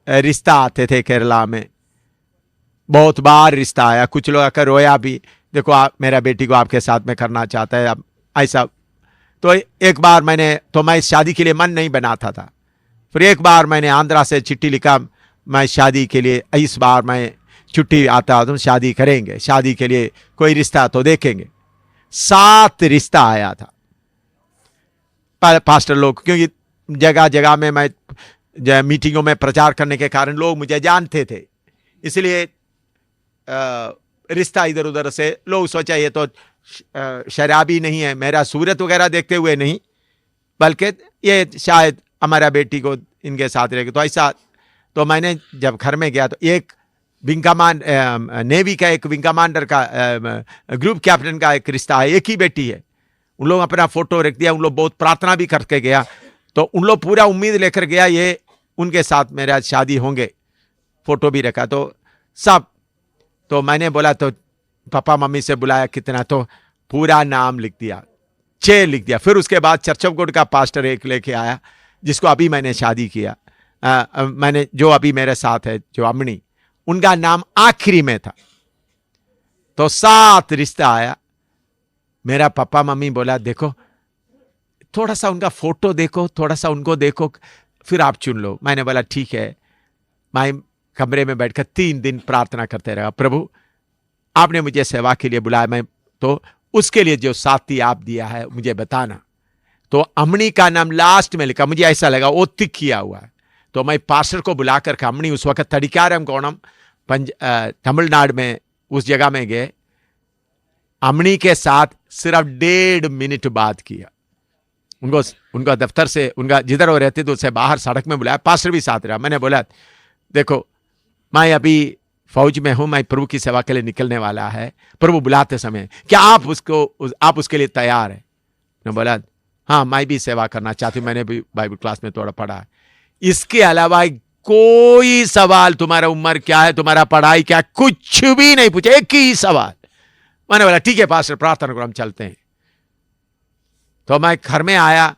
रिश्ता आते थे केरला में, बहुत बार रिश्ता आया। कुछ लोग आकर रोया भी, देखो आप मेरा बेटी को आपके साथ में करना चाहता है, अब ऐसा। तो एक बार मैं शादी के लिए मन नहीं बनाता था। फिर एक बार मैंने आंध्रा से चिट्ठी लिखा, मैं शादी के लिए इस बार मैं छुट्टी आता हूं, शादी करेंगे, शादी के लिए कोई रिश्ता तो देखेंगे। 7 रिश्ता आया था पास्टर लोग, क्योंकि जगह जगह में मैं मीटिंगों में प्रचार करने के कारण लोग मुझे जानते थे, इसलिए रिश्ता इधर उधर से लोग सोचा ये तो शराबी नहीं है, मेरा सूरत वगैरह देखते हुए नहीं, बल्कि ये शायद हमारा बेटी को इनके साथ रहेगा। तो ऐसा, तो मैंने जब घर में गया तो एक विंग कमांड नेवी का एक विंग कमांडर का ग्रुप कैप्टन का एक रिश्ता है, एक ही बेटी है। उन लोग अपना फोटो रख दिया, उन लोग बहुत प्रार्थना भी करके गया, तो उन लोग पूरा उम्मीद लेकर गया ये उनके साथ मेरा शादी होंगे, फोटो भी रखा तो सब। तो मैंने बोला, तो पापा मम्मी से बुलाया, कितना, तो पूरा नाम लिख दिया, 6 लिख दिया। फिर उसके बाद चर्च ऑफ गॉड का पास्टर एक लेके आया, जिसको अभी मैंने शादी किया, मैंने जो अभी मेरे साथ है, जो अमनी, उनका नाम आखिरी में था। तो 7 रिश्ता आया। मेरा पापा मम्मी बोला, देखो थोड़ा सा उनका फोटो देखो, थोड़ा सा उनको देखो, फिर आप चुन लो। मैंने बोला ठीक है। मैं कमरे में बैठकर 3 दिन प्रार्थना करते रहा, प्रभु आपने मुझे सेवा के लिए बुलाया, मैं तो उसके लिए जो साथी आप दिया है मुझे बताना। तो अमनी का नाम लास्ट में लिखा, मुझे ऐसा लगा वो तिक किया हुआ है। तो मैं पास्टर को बुलाकर, अमनी उस वक्त तड़िकारम कोणम तमिलनाडु में उस जगह में गए, अमनी के साथ सिर्फ 1.5 मिनट बात किया। उनका दफ्तर से, उनका जिधर वो रहते थे उससे बाहर सड़क में बुलाया, पास्टर भी साथ रहा। मैंने बोला, देखो मैं अभी फौज में हूं, मैं प्रभु की सेवा के लिए निकलने वाला है, प्रभु बुलाते समय क्या आप उसके लिए तैयार है? मैं बोला हाँ, मैं भी सेवा करना चाहती हूं, मैंने भी बाइबल क्लास में थोड़ा पढ़ा है। इसके अलावा कोई सवाल, तुम्हारा उम्र क्या है, तुम्हारा पढ़ाई क्या, कुछ भी नहीं पूछा, एक ही सवाल। मैंने बोला ठीक है पास्टर, प्रार्थना करो, हम चलते हैं। तो मैं घर में आया,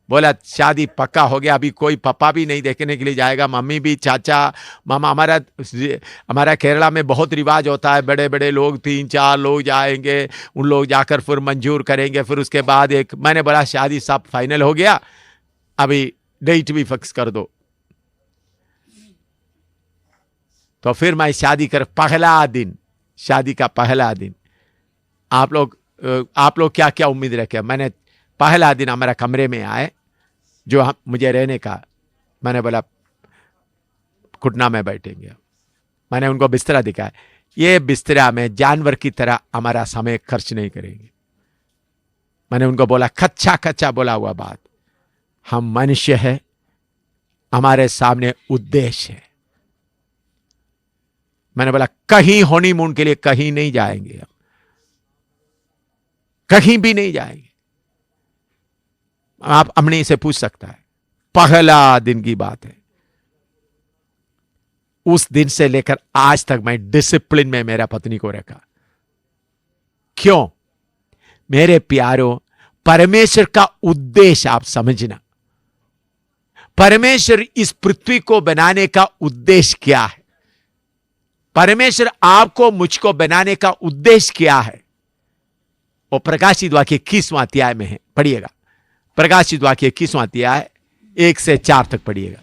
बोला शादी पक्का हो गया, अभी कोई पापा भी नहीं देखने के लिए जाएगा, मम्मी भी, चाचा मामा। हमारा केरला में बहुत रिवाज होता है, बड़े बड़े लोग 3-4 लोग जाएंगे, उन लोग जाकर फिर मंजूर करेंगे, फिर उसके बाद मैंने बोला शादी सब फाइनल हो गया, अभी डेट भी फिक्स कर दो। तो फिर मैं शादी शादी का पहला दिन, आप लोग क्या क्या उम्मीद रखे? मैंने पहला दिन हमारा कमरे में आए, जो मुझे रहने का, मैंने बोला घुटना में बैठेंगे। मैंने उनको बिस्तरा दिखाया, ये बिस्तरा में जानवर की तरह हमारा समय खर्च नहीं करेंगे। मैंने उनको बोला, कच्चा बोला हुआ बात, हम मनुष्य है, हमारे सामने उद्देश्य है। मैंने बोला कहीं हनीमून के लिए कहीं नहीं जाएंगे, कहीं भी नहीं जाएंगे। आप अमनी से पूछ सकता है, पहला दिन की बात है। उस दिन से लेकर आज तक मैं डिसिप्लिन में मेरा पत्नी को रखा। क्यों? मेरे प्यारों, परमेश्वर का उद्देश्य आप समझना। परमेश्वर इस पृथ्वी को बनाने का उद्देश्य क्या है? परमेश्वर आपको मुझको बनाने का उद्देश्य क्या है? वो प्रकाशित वाक्य 21वां अध्याय में है, पढ़िएगा। प्रकाशित वाक्य 21वां अध्याय 1 से 4 तक पढ़िएगा।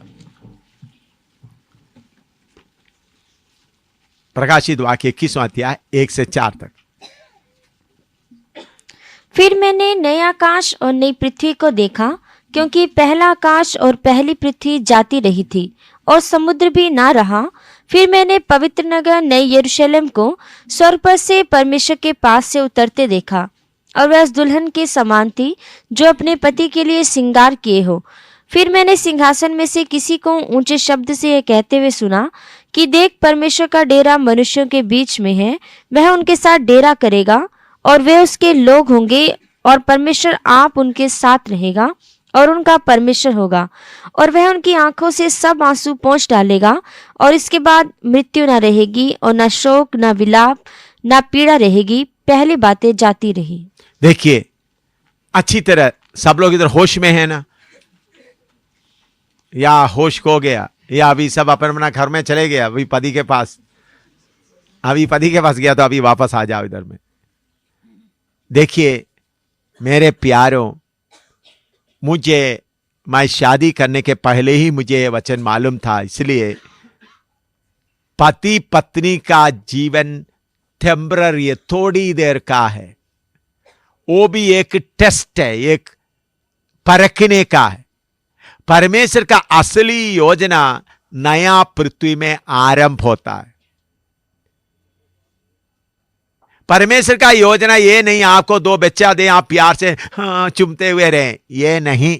प्रकाशित वाक्य 21वां अध्याय 1 से 4 तक। फिर मैंने नए आकाश और नई पृथ्वी को देखा, क्योंकि पहला आकाश और पहली पृथ्वी जाती रही थी और समुद्र भी ना रहा। फिर मैंने पवित्र नगर नए यरूशलेम को स्वर्ग पर से परमेश्वर के पास से उतरते देखा, और वह उस दुल्हन के समान थी जो अपने पति के लिए श्रृंगार किए हो। फिर मैंने सिंहासन में से किसी को ऊंचे शब्द से यह कहते हुए सुना कि देख, परमेश्वर का डेरा मनुष्यों के बीच में है, वह उनके साथ डेरा करेगा और वे उसके लोग होंगे, और परमेश्वर आप उनके साथ रहेगा और उनका परमेश्वर होगा, और वह उनकी आंखों से सब आंसू पोंछ डालेगा, और इसके बाद मृत्यु ना रहेगी, और ना शोक, ना विलाप, ना पीड़ा रहेगी, पहली बातें जाती रही। देखिए, अच्छी तरह सब लोग इधर होश में है ना, या होश खो गया, या अभी सब अपना घर में चले गया, अभी पति के पास, अभी पति के पास गया तो अभी वापस आ जाओ इधर में। देखिए मेरे प्यारों, मैं शादी करने के पहले ही मुझे ये वचन मालूम था, इसलिए पति पत्नी का जीवन टेम्पररी, थोड़ी देर का है, वो भी एक टेस्ट है, एक परखने का है। परमेश्वर का असली योजना नया पृथ्वी में आरंभ होता है। परमेश्वर का योजना ये नहीं आपको 2 बच्चा दे, आप प्यार से चुमते हुए रहें, ये नहीं।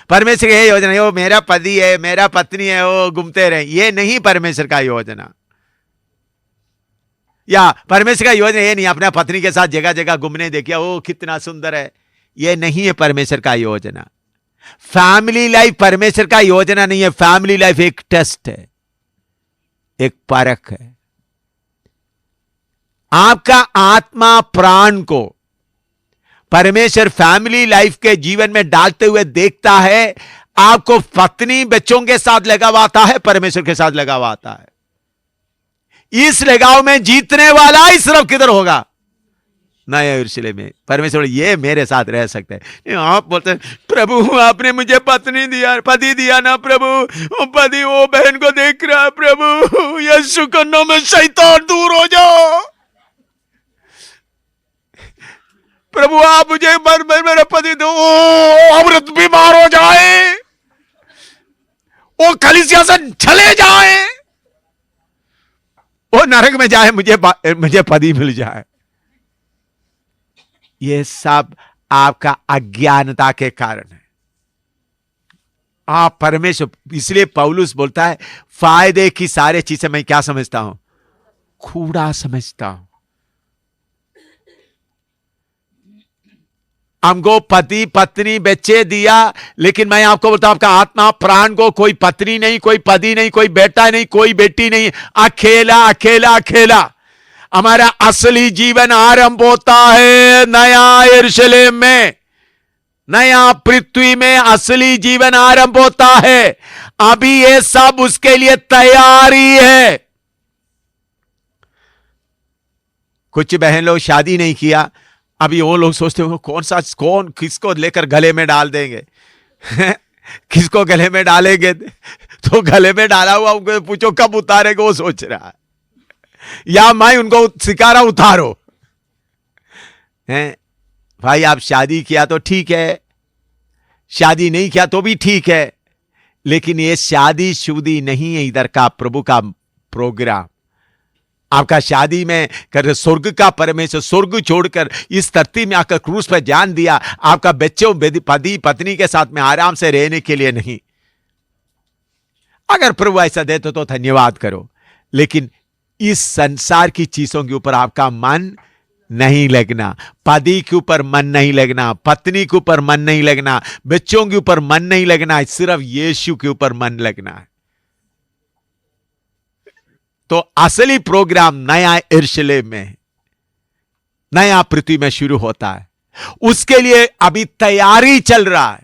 परमेश्वर की योजना है वो मेरा पति है, मेरा पत्नी है, वो घूमते रहें, ये नहीं परमेश्वर का योजना। या परमेश्वर का योजना ये नहीं अपना पत्नी के साथ जगह जगह घूमने देखिए, वो कितना सुंदर है, ये नहीं है परमेश्वर का योजना। फैमिली लाइफ परमेश्वर का योजना नहीं है। फैमिली लाइफ एक टेस्ट है, एक परख है। आपका आत्मा प्राण को परमेश्वर फैमिली लाइफ के जीवन में डालते हुए देखता है। आपको पत्नी बच्चों के साथ लगावाता है, परमेश्वर के साथ लगावाता है। इस लगाव में जीतने वाला ही सिर्फ किधर होगा? नया यरूशलेम में। परमेश्वर ये मेरे साथ रह सकते हैं। आप बोलते हैं प्रभु आपने मुझे पत्नी दिया, पति दिया ना प्रभु, वो पति वो बहन को देख रहा है प्रभु, यीशु के नाम में शैतान दूर हो जाओ प्रभु, आप मुझे मेरा पति दो, औरत बीमार हो जाए, वो कलीसिया से चले जाए, वो नरक में जाए, मुझे पति मिल जाए। ये सब आपका अज्ञानता के कारण है। आप परमेश्वर, इसलिए पौलुस बोलता है फायदे की सारी चीजें मैं क्या समझता हूं? कूड़ा समझता हूं। हमको पति पत्नी बच्चे दिया, लेकिन मैं आपको बोलता हूं आपका आत्मा प्राण को कोई पत्नी नहीं, कोई पति नहीं, कोई बेटा नहीं, कोई बेटी नहीं, अकेला अकेला अकेला। हमारा असली जीवन आरंभ होता है नया यरूशलेम में, नया पृथ्वी में असली जीवन आरंभ होता है। अभी ये सब उसके लिए तैयारी है। कुछ बहन लोग शादी नहीं किया, अभी वो लोग सोचते हो कौन किसको लेकर गले में डाल देंगे किसको गले में डालेंगे, तो गले में डाला हुआ उनको पूछो कब उतारेगा, वो सोच रहा है। या मैं उनको सिखा रहा उतारो हैं। भाई आप शादी किया तो ठीक है, शादी नहीं किया तो भी ठीक है, लेकिन ये शादी शुदी नहीं है इधर का प्रभु का प्रोग्राम। आपका शादी में कर स्वर्ग का परमेश्वर स्वर्ग छोड़कर इस धरती में आकर क्रूस पर जान दिया, आपका बच्चों पति पत्नी के साथ में आराम से रहने के लिए नहीं। अगर प्रभु ऐसा देते तो धन्यवाद करो, लेकिन इस संसार की चीजों के ऊपर आपका मन नहीं लगना, पति के ऊपर मन नहीं लगना, पत्नी के ऊपर मन नहीं लगना, बच्चों के ऊपर मन नहीं लगना, सिर्फ यीशु के ऊपर मन लगना है। तो असली प्रोग्राम नया यरूशलेम में, नया पृथ्वी में शुरू होता है। उसके लिए अभी तैयारी चल रहा है।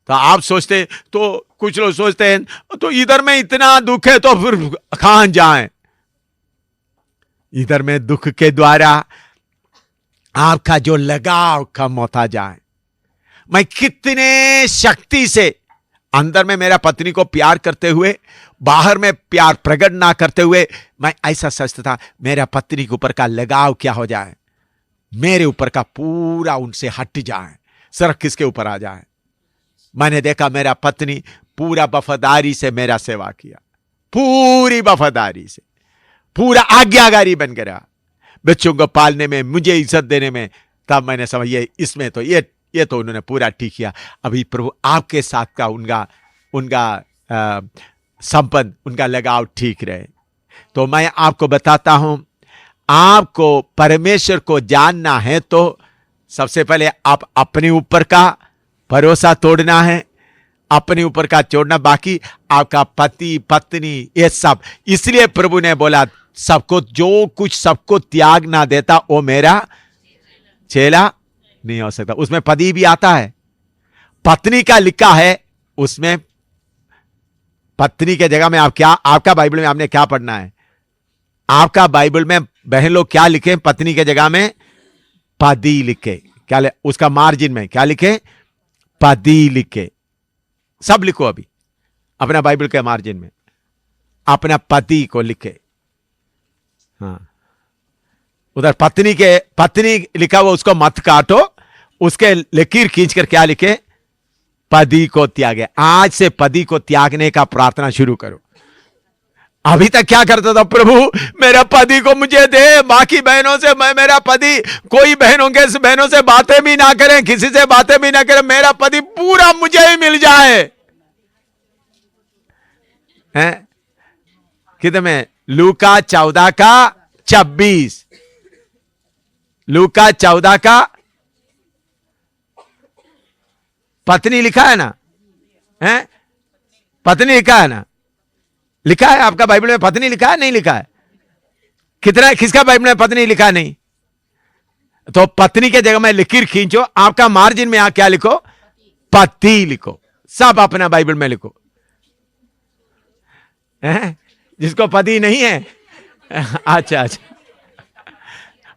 तो आप सोचते, तो कुछ लोग सोचते हैं तो इधर में इतना दुख है तो फिर कहां जाएं। इधर में दुख के द्वारा आपका जो लगाव कम होता जाए। मैं कितने शक्ति से अंदर में मेरा पत्नी को प्यार करते हुए बाहर में प्यार प्रकट ना करते हुए मैं ऐसा सोचता था मेरा पत्नी के ऊपर का लगाव क्या हो जाए, मेरे ऊपर का पूरा उनसे हट जाए, सिर्फ किसके ऊपर आ जाए। मैंने देखा मेरा पत्नी पूरा वफादारी से मेरा सेवा किया, पूरी वफादारी से, पूरा आज्ञाकारी बन गया बच्चों को पालने में, मुझे इज्जत देने में। तब मैंने समझ ये इसमें तो ये तो उन्होंने पूरा ठीक किया। अभी प्रभु आपके साथ का उनका संबंध, उनका लगाव ठीक रहे। तो मैं आपको बताता हूं, आपको परमेश्वर को जानना है तो सबसे पहले आप अपने ऊपर का भरोसा तोड़ना है, अपने ऊपर का छोड़ना, बाकी आपका पति पत्नी ये सब। इसलिए प्रभु ने बोला सबको, जो कुछ सबको त्याग ना देता वो मेरा चेला नहीं हो सकता। उसमें पति भी आता है, पत्नी का लिखा है, उसमें पत्नी के जगह में आप क्या, आपका बाइबल में आपने क्या पढ़ना है? आपका बाइबल में बहन लोग क्या लिखे? पत्नी के जगह में पति लिखे। क्या उसका मार्जिन में क्या लिखे? पति लिखे। सब लिखो अभी अपना बाइबल के मार्जिन में अपना पति को लिखे। हाँ, उधर पत्नी लिखा हुआ उसको मत काटो, उसके लकीर खींचकर क्या लिखे? पति को त्यागे। आज से पति को त्यागने का प्रार्थना शुरू करो। अभी तक क्या करता था? प्रभु मेरा पति को मुझे दे, बाकी बहनों से मैं, मेरा पति कोई बहनों से बातें भी ना करें, किसी से बातें भी ना करें, मेरा पति पूरा मुझे ही मिल जाए। हैं? कितने में? लूका 14:26। लूका 14 का पत्नी लिखा है ना? हैं? पत्नी लिखा है ना? लिखा है आपका बाइबल में पत्नी लिखा है? नहीं लिखा है? कितना, किसका बाइबल में पत्नी लिखा नहीं? तो पत्नी के जगह में लकीर खींचो, आपका मार्जिन में क्या लिखो? पति लिखो। सब अपना बाइबल में लिखो। जिसको पति नहीं है, अच्छा,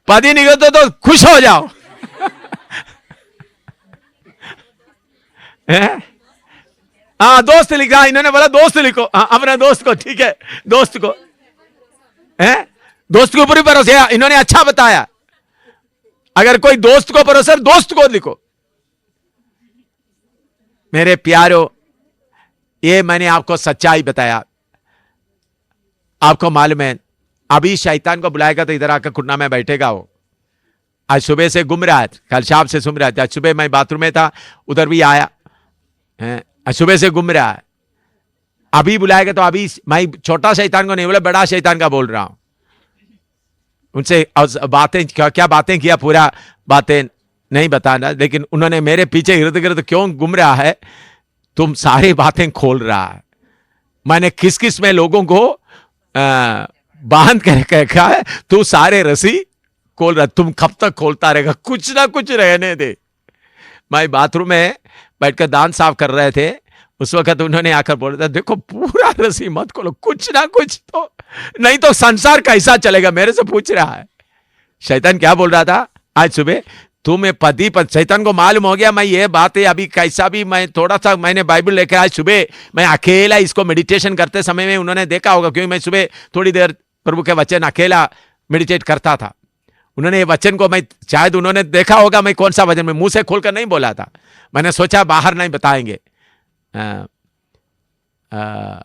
पति नहीं तो खुश हो जाओ। हाँ, दोस्त लिखा, इन्होंने बोला दोस्त लिखो। अपना दोस्त को, ठीक है, दोस्त को, दोस्त के ऊपर ही भरोसा, इन्होंने अच्छा बताया। अगर कोई दोस्त को भरोसा, दोस्त को लिखो। मेरे प्यारो, ये मैंने आपको सच्चाई बताया। आपको मालूम है, अभी शैतान को बुलाएगा तो इधर आकर घुटना में बैठेगा वो। आज सुबह से घूम रहा है, कल शाम से घूम रहा है। आज सुबह मैं बाथरूम में था, उधर भी आया है, सुबह से घूम रहा है। अभी बुलाएगा तो अभी मैं छोटा शैतान को नहीं बोला, बड़ा शैतान का बोल रहा हूं। उनसे बातें क्या बातें किया, पूरा बातें नहीं बताना, लेकिन उन्होंने मेरे पीछे इर्द गिर्द क्यों घूम रहा है, तुम सारी बातें खोल रहा है। मैंने किस किस में लोगों को बांध कर कहा है, तू सारे रस्सी खोल रहा, तुम कब तक खोलता रहेगा, कुछ ना कुछ रहने दे। मैं बाथरूम में बैठकर दांत साफ कर रहे थे, उस वक्त उन्होंने आकर बोल रहा था, देखो पूरा रस्सी मत खोलो, कुछ ना कुछ तो, नहीं तो संसार कैसा चलेगा। मेरे से पूछ रहा है। शैतान क्या बोल रहा था आज सुबह? तुम्हें पति शैतान को मालूम हो गया मैं ये बातें अभी कैसा भी, मैं थोड़ा सा मैंने बाइबल लेकर आज सुबह मैं अकेला इसको मेडिटेशन करते समय में उन्होंने देखा होगा, क्योंकि मैं सुबह थोड़ी देर प्रभु के वचन अकेला मेडिटेट करता था। उन्होंने ये वचन को, मैं शायद उन्होंने देखा होगा मैं कौन सा वचन, मैं मुंह से खोलकर नहीं बोला था। मैंने सोचा बाहर नहीं बताएंगे।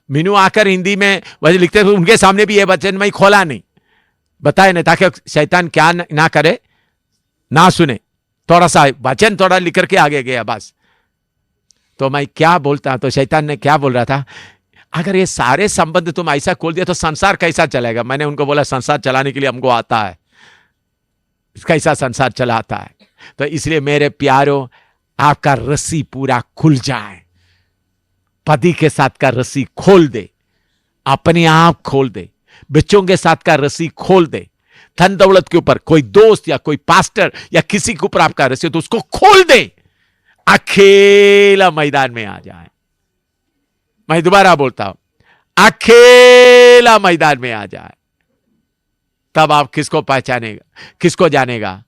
मीनू आकर हिंदी में वचन लिखते थे, उनके सामने भी ये वचन मैं खोला नहीं, बताया नहीं, ताकि शैतान क्या ना करे, ना सुने। थोड़ा सा वचन थोड़ा लिख करके आगे गया बस। तो मैं क्या बोलता, तो शैतान ने क्या बोल रहा था, अगर ये सारे संबंध तुम ऐसा खोल दिया तो संसार कैसा चलेगा। मैंने उनको बोला संसार चलाने के लिए हमको आता है, कैसा संसार चलाता है। तो इसलिए मेरे प्यारों, आपका रस्सी पूरा खुल जाए, पति के साथ का रस्सी खोल दे, अपने आप खोल दे, बच्चों के साथ का रस्सी खोल दे, धन दौलत के ऊपर, कोई दोस्त या कोई पास्टर या किसी के ऊपर आपका रस है तो उसको खोल दे, अकेला मैदान में आ जाए। मैं दोबारा बोलता हूं, अकेला मैदान में आ जाए, तब आप किसको पहचानेगा, किसको जानेगा?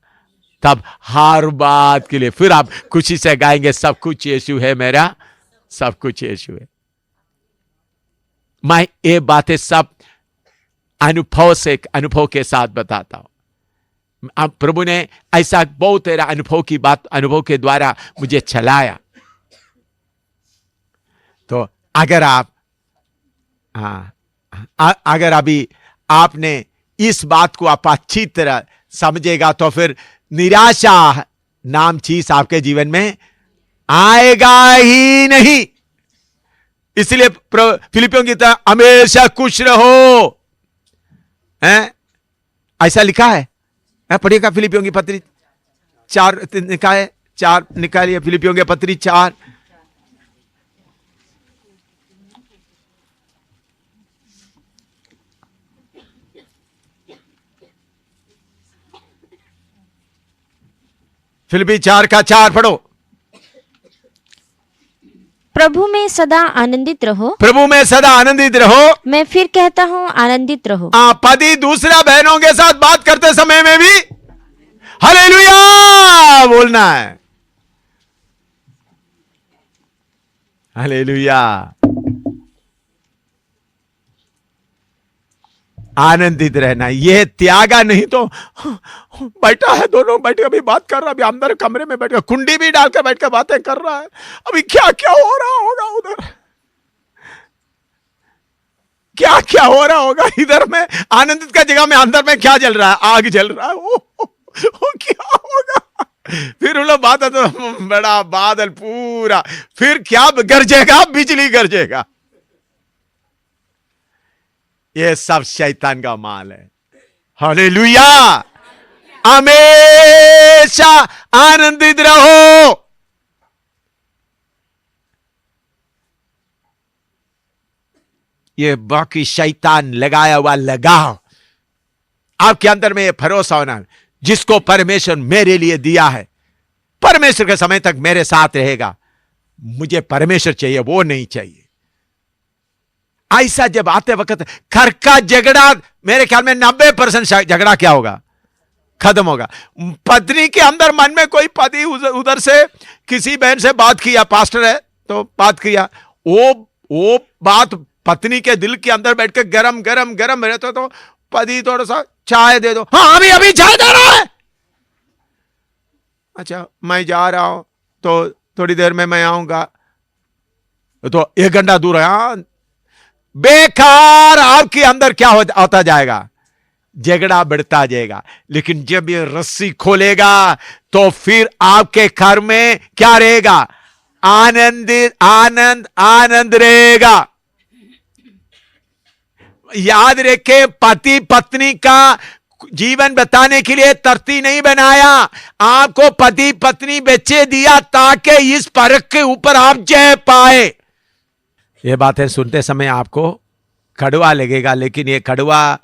तब हर बात के लिए फिर आप खुशी से गाएंगे, सब कुछ यीशु है मेरा, सब कुछ यीशु है। मैं ये बातें सब अनुभव के साथ बताता हूं। अब प्रभु ने ऐसा बहुत तेरा अनुभव के द्वारा मुझे चलाया। तो अगर आप अगर अभी आपने इस बात को आप अच्छी तरह समझेगा तो फिर निराशा नाम चीज आपके जीवन में आएगा ही नहीं। इसलिए फिलिपियों की तरह हमेशा खुश रहो, हैं? ऐसा लिखा है, पढ़िएगा फिलिपियों की पत्री 4 निकालिए, फिलिपियों की पत्री 4। फिलिपी 4 का 4 पढ़ो। प्रभु में सदा आनंदित रहो। प्रभु में सदा आनंदित रहो। मैं फिर कहता हूं आनंदित रहो। पति दूसरा बहनों के साथ बात करते समय में भी हालेलुया बोलना है। हालेलुया, आनंदित रहना। यह त्यागा नहीं तो बैठा है, दोनों बैठ के अभी बात कर रहा, अभी अंदर कमरे में बैठ कर कुंडी भी डालकर बैठ कर बातें कर रहा है, अभी क्या क्या हो रहा होगा उधर, क्या क्या हो रहा होगा इधर में। आनंदित का जगह में अंदर में क्या जल रहा है, आग जल रहा है। ओ क्या होगा। फिर उन लोग बात है तो बड़ा बादल पूरा, फिर क्या गरजेगा, बिजली गरजेगा। ये सब शैतान का माल है। हालेलुया, हमेशा आनंदित रहो। ये बाकी शैतान लगाया हुआ लगाव आपके अंदर में ये भरोसा होना, जिसको परमेश्वर मेरे लिए दिया है, परमेश्वर के समय तक मेरे साथ रहेगा, मुझे परमेश्वर चाहिए, वो नहीं चाहिए। ऐसा जब आते वक्त घर का झगड़ा, मेरे ख्याल में 90% झगड़ा क्या होगा, खत्म होगा। पत्नी के अंदर मन में कोई पति उधर से किसी बहन से बात किया, पास्टर है तो बात किया, वो बात पत्नी के दिल के अंदर बैठ के गरम गरम गरम रहता, तो पति थोड़ा सा चाय दे दो, हाँ अभी चाय दे रहा है, अच्छा मैं जा रहा हूं तो थोड़ी देर में मैं आऊंगा, तो 1 घंटा दूर है। बेकार आपके अंदर क्या होता जाएगा, झगड़ा बढ़ता जाएगा। लेकिन जब ये रस्सी खोलेगा तो फिर आपके घर में क्या रहेगा, आनंद रहेगा। याद रखे, पति पत्नी का जीवन बताने के लिए धरती नहीं बनाया, आपको पति पत्नी बच्चे दिया ताकि इस फर्क के ऊपर आप जय पाए। ये बातें सुनते समय आपको कड़वा लगेगा, लेकिन ये कड़वा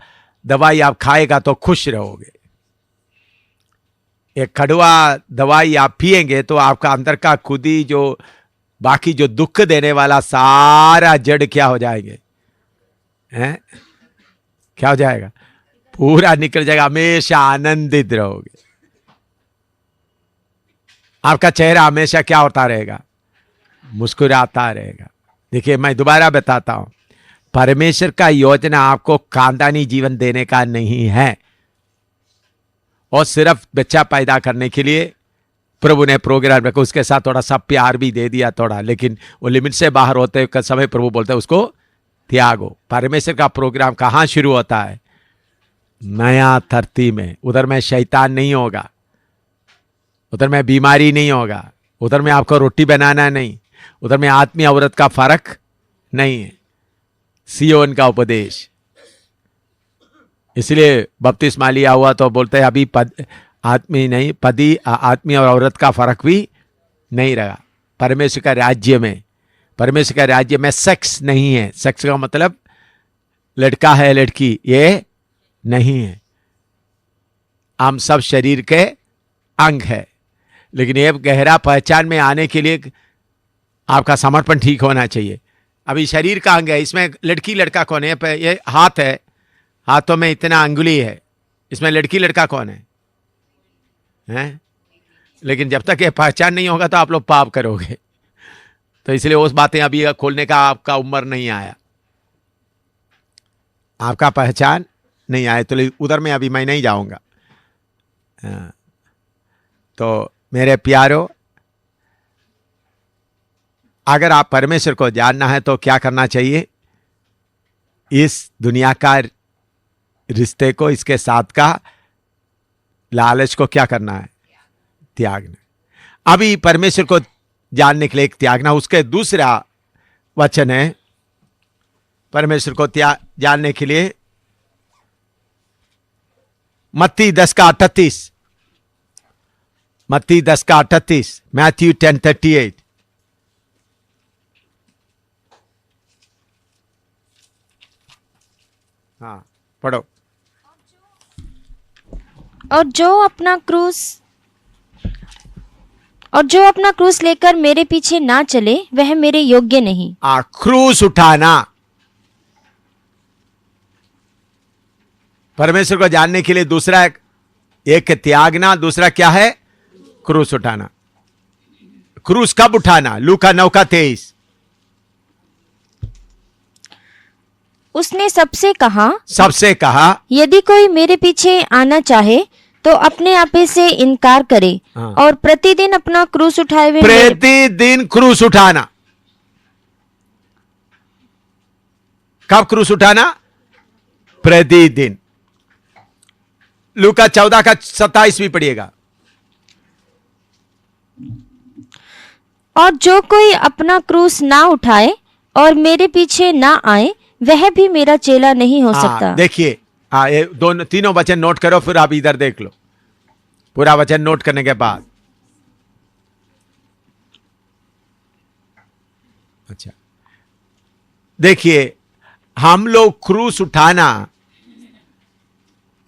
दवाई आप खाएगा तो खुश रहोगे। ये कड़वा दवाई आप पिएंगे तो आपका अंदर का खुद ही जो बाकी जो दुख देने वाला सारा जड़ क्या हो जाएंगे, हैं? क्या हो जाएगा, पूरा निकल जाएगा। हमेशा आनंदित रहोगे, आपका चेहरा हमेशा क्या होता रहेगा, मुस्कुराता रहेगा। देखिए मैं दोबारा बताता हूं, परमेश्वर का योजना आपको खानदानी जीवन देने का नहीं है, और सिर्फ बच्चा पैदा करने के लिए प्रभु ने प्रोग्राम रखा, उसके साथ थोड़ा सा प्यार भी दे दिया थोड़ा, लेकिन वो लिमिट से बाहर होते समय प्रभु बोलते हैं उसको त्यागो। परमेश्वर का प्रोग्राम कहां शुरू होता है, नया धरती में। उधर में शैतान नहीं होगा, उधर में बीमारी नहीं होगा, उधर में आपको रोटी बनाना नहीं, उधर में आदमी औरत का फर्क नहीं है। सियोन का उपदेश, इसलिए बपतिस्मा लिया हुआ तो बोलते हैं अभी आदमी नहीं, पति आदमी और औरत का फर्क भी नहीं रहा। परमेश्वर का राज्य में, परमेश्वर का राज्य में सेक्स नहीं है। सेक्स का मतलब लड़का है लड़की, ये नहीं है। हम सब शरीर के अंग है, लेकिन ये गहरा पहचान में आने के लिए आपका समर्पण ठीक होना चाहिए। अभी शरीर का अंग है, इसमें लड़की लड़का कौन है? ये हाथ है, हाथों में इतना अंगुली है, इसमें लड़की लड़का कौन है? हैं? लेकिन जब तक ये पहचान नहीं होगा तो आप लोग पाप करोगे। तो इसलिए उस बातें अभी खोलने का आपका उम्र नहीं आया, आपका पहचान नहीं आया, तो उधर में अभी मैं नहीं जाऊंगा। तो मेरे प्यारो, अगर आप परमेश्वर को जानना है तो क्या करना चाहिए? इस दुनिया का रिश्ते को, इसके साथ का लालच को क्या करना है? त्यागना। अभी परमेश्वर को जानने के लिए एक त्यागना, उसके दूसरा वचन है परमेश्वर को जानने के लिए मत्ती 10:38, मत्ती 10:38, मैथ्यू 10:38। हाँ पढ़ो। और जो अपना क्रूस लेकर मेरे पीछे ना चले वह मेरे योग्य नहीं। क्रूस उठाना, परमेश्वर को जानने के लिए दूसरा एक त्यागना, दूसरा क्या है? क्रूस उठाना। क्रूस कब उठाना? लूका 9:23। उसने सबसे कहा, यदि कोई मेरे पीछे आना चाहे तो अपने आपे से इनकार करे और प्रतिदिन अपना क्रूस उठाए हुए प्रतिदिन क्रूस उठाना। कब क्रूस उठाना? प्रतिदिन। लूका 14:27 भी पढ़िएगा। और जो कोई अपना क्रूस ना उठाए और मेरे पीछे ना आए वह भी मेरा चेला नहीं हो सकता। देखिए, ये तीनों वचन नोट करो, फिर आप इधर देख लो। पूरा वचन नोट करने के बाद, अच्छा देखिए, हम लोग क्रूस उठाना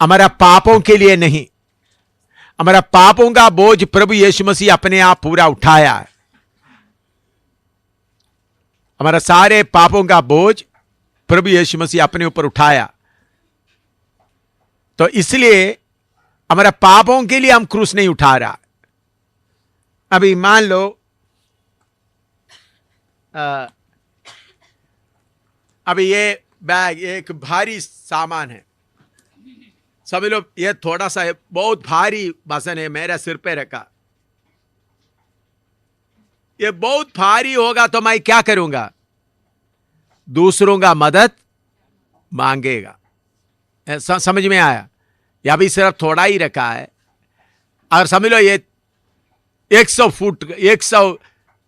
हमारा पापों के लिए नहीं, हमारा पापों का बोझ प्रभु यीशु मसीह अपने आप पूरा उठाया है। हमारा सारे पापों का बोझ प्रभु यीशु मसीह अपने ऊपर उठाया, तो इसलिए हमारा पापों के लिए हम क्रूस नहीं उठा रहा। अभी मान लो अभी ये बैग एक भारी सामान है, समझ लो ये थोड़ा सा है, बहुत भारी वजन है, मेरे सिर पे रखा, ये बहुत भारी होगा तो मैं क्या करूंगा? दूसरों का मदद मांगेगा। समझ में आया? या भी सिर्फ थोड़ा ही रखा है, और समझ लो ये 100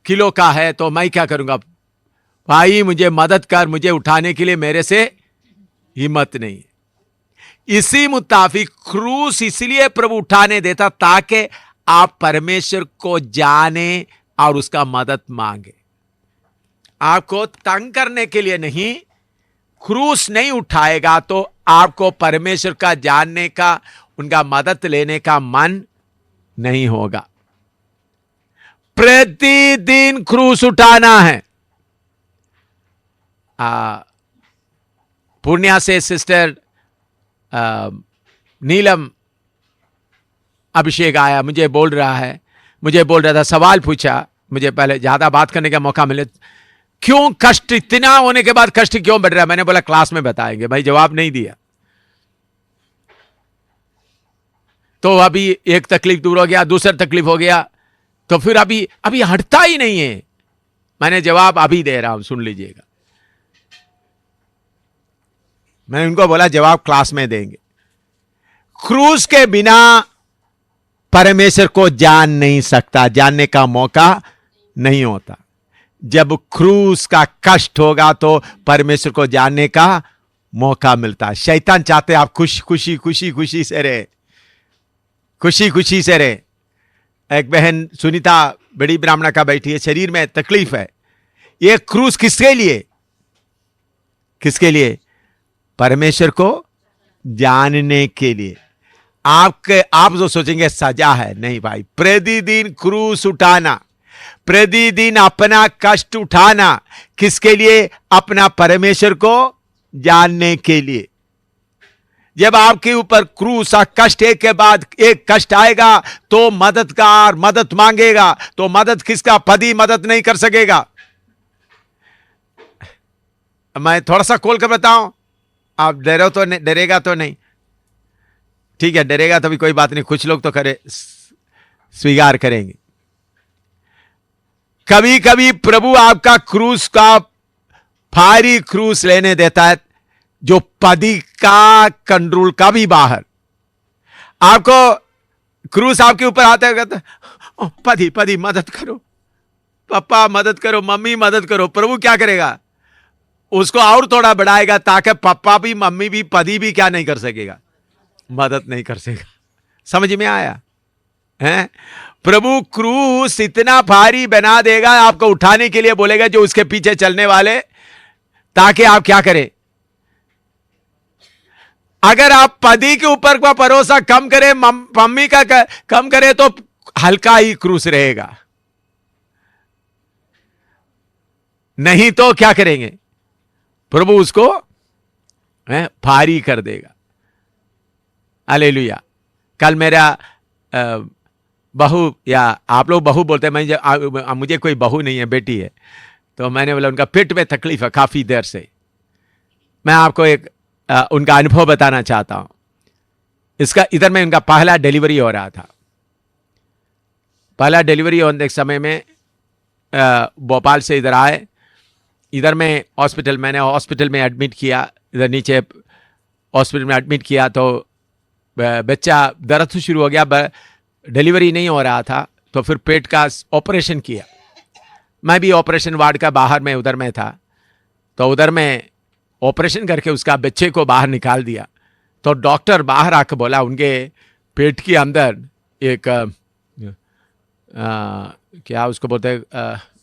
किलो का है, तो मैं क्या करूंगा? भाई मुझे मदद कर, मुझे उठाने के लिए मेरे से हिम्मत नहीं है। इसी मुताबिक क्रूस इसलिए प्रभु उठाने देता ताकि आप परमेश्वर को जाने और उसका मदद मांगे। आपको तंग करने के लिए नहीं। क्रूस नहीं उठाएगा तो आपको परमेश्वर का जानने का, उनका मदद लेने का मन नहीं होगा। प्रतिदिन क्रूस उठाना है। पूर्णिया से सिस्टर नीलम अभिषेक आया, मुझे बोल रहा था, सवाल पूछा, मुझे पहले ज्यादा बात करने का मौका मिले, क्यों कष्ट, इतना होने के बाद कष्ट क्यों बढ़ रहा है? मैंने बोला क्लास में बताएंगे। भाई जवाब नहीं दिया। तो अभी एक तकलीफ दूर हो गया, दूसरा तकलीफ हो गया, तो फिर अभी हटता ही नहीं है। मैंने जवाब अभी दे रहा हूं, सुन लीजिएगा। मैंने उनको बोला जवाब क्लास में देंगे। क्रूस के बिना परमेश्वर को जान नहीं सकता, जानने का मौका नहीं होता। जब क्रूस का कष्ट होगा तो परमेश्वर को जानने का मौका मिलता है। शैतान चाहते आप खुशी से रहे, खुशी से रहे। एक बहन सुनीता बड़ी ब्राह्मणा का बैठी है, शरीर में तकलीफ है। ये क्रूस किसके लिए? परमेश्वर को जानने के लिए। आप जो सोचेंगे सजा है, नहीं भाई, प्रतिदिन क्रूस उठाना, प्रतिदिन अपना कष्ट उठाना, किसके लिए? अपना परमेश्वर को जानने के लिए। जब आपके ऊपर क्रूस और कष्ट एक के बाद एक कष्ट आएगा तो मददगार मदद मांगेगा, तो मदद किसका? पति मदद नहीं कर सकेगा। मैं थोड़ा सा खोल कर बताऊं, आप डरो तो नहीं, डरेगा तो नहीं, ठीक है, डरेगा तो भी कोई बात नहीं, कुछ लोग तो करे स्वीकार करेंगे। कभी कभी प्रभु आपका क्रूस का भारी क्रूस लेने देता है, जो पदी का कंट्रोल का भी बाहर। आपको क्रूस आपके ऊपर आता है, कहता पदी पदी मदद करो, पापा मदद करो, मम्मी मदद करो। प्रभु क्या करेगा? उसको और थोड़ा बढ़ाएगा ताकि पापा भी मम्मी भी पदी भी क्या नहीं कर सकेगा? मदद नहीं कर सकेगा। समझ में आया है? प्रभु क्रूस इतना भारी बना देगा, आपको उठाने के लिए बोलेगा जो उसके पीछे चलने वाले, ताकि आप क्या करें? अगर आप पति के ऊपर का भरोसा कम करें, मम्मी का कम करें, तो हल्का ही क्रूस रहेगा। नहीं तो क्या करेंगे? प्रभु उसको भारी कर देगा। हालेलुया। कल मेरा बहू, या आप लोग बहू बोलते हैं, मुझे कोई बहू नहीं है, बेटी है, तो मैंने बोला उनका पेट में तकलीफ है काफी देर से। मैं आपको एक उनका अनुभव बताना चाहता हूं। इधर में उनका पहला डिलीवरी हो रहा था। पहला डिलीवरी होने के समय में भोपाल से इधर आए, इधर में मैंने हॉस्पिटल में एडमिट किया, इधर नीचे हॉस्पिटल में एडमिट किया, तो बच्चा दर्द शुरू हो गया, डिलीवरी नहीं हो रहा था, तो फिर पेट का ऑपरेशन किया। मैं भी ऑपरेशन वार्ड का बाहर में उधर में था, तो उधर में ऑपरेशन करके उसका बच्चे को बाहर निकाल दिया। तो डॉक्टर बाहर आकर बोला उनके पेट के अंदर एक क्या उसको बोलते हैं,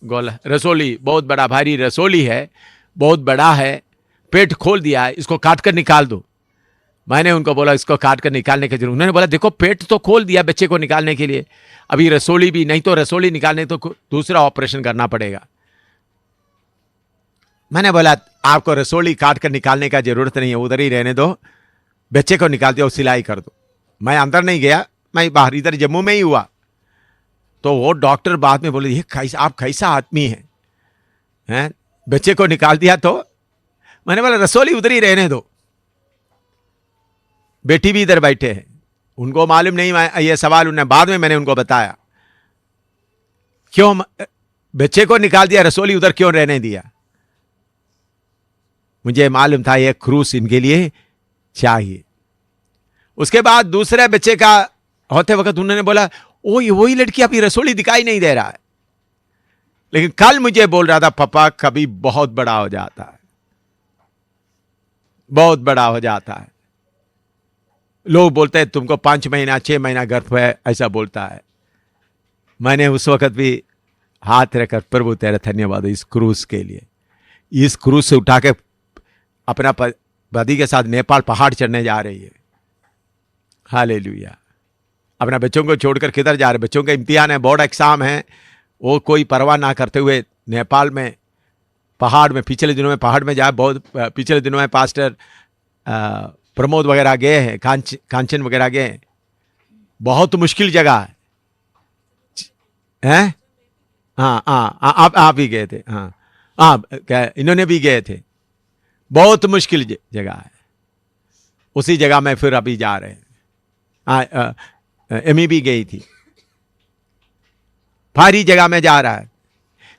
गोल रसोली, बहुत बड़ा भारी रसोली है, बहुत बड़ा है, पेट खोल दिया है, इसको काट कर निकाल दो। मैंने उनको बोला इसको काट कर निकालने की जरूरत। उन्होंने बोला देखो पेट तो खोल दिया बच्चे को निकालने के लिए, अभी रसोली भी नहीं, तो रसोली निकालने तो दूसरा ऑपरेशन करना पड़ेगा। मैंने बोला आपको रसोली काट कर निकालने का जरूरत नहीं है, उधर ही रहने दो, बच्चे को निकाल दो, सिलाई कर दो। मैं अंदर नहीं गया, मैं बाहर इधर जम्मू में ही हुआ। तो वो डॉक्टर बाद में बोले ये कैसा, आप कैसा आदमी हैं? बच्चे को निकाल दिया। तो मैंने बोला रसोली उधर ही रहने दो, बेटी भी इधर बैठे हैं, उनको मालूम नहीं ये सवाल। उन्हें बाद में मैंने उनको बताया क्यों बच्चे को निकाल दिया, रसोली उधर क्यों रहने दिया। मुझे मालूम था ये क्रूस इनके लिए चाहिए। उसके बाद दूसरे बच्चे का होते वक्त उन्होंने बोला ओ ये वही लड़की, अभी रसोली दिखाई नहीं दे रहा है। लेकिन कल मुझे बोल रहा था पापा कभी बहुत बड़ा हो जाता है, बहुत बड़ा हो जाता है। लोग बोलते हैं तुमको 5 महीना 6 महीना गर्भ है, ऐसा बोलता है। मैंने उस वक्त भी हाथ रखकर प्रभु तेरा धन्यवाद इस क्रूस के लिए। इस क्रूस से उठा के अपना पति के साथ नेपाल पहाड़ चढ़ने जा रही है। हालेलुया। अपना बच्चों को छोड़कर किधर जा रहे? बच्चों का इम्तिहान है, बोर्ड एग्जाम है, वो कोई परवाह ना करते हुए नेपाल में पहाड़ में, पिछले दिनों में पहाड़ में जाए, बहुत पिछले दिनों में पास्टर प्रमोद वगैरह गए हैं, कांचन वगैरह गए हैं। बहुत मुश्किल जगह है। हाँ आप भी गए थे। हाँ इन्होंने भी गए थे। बहुत मुश्किल जगह है, उसी जगह में फिर अभी जा रहे हैं। एमी भी गई थी, भारी जगह में जा रहा है।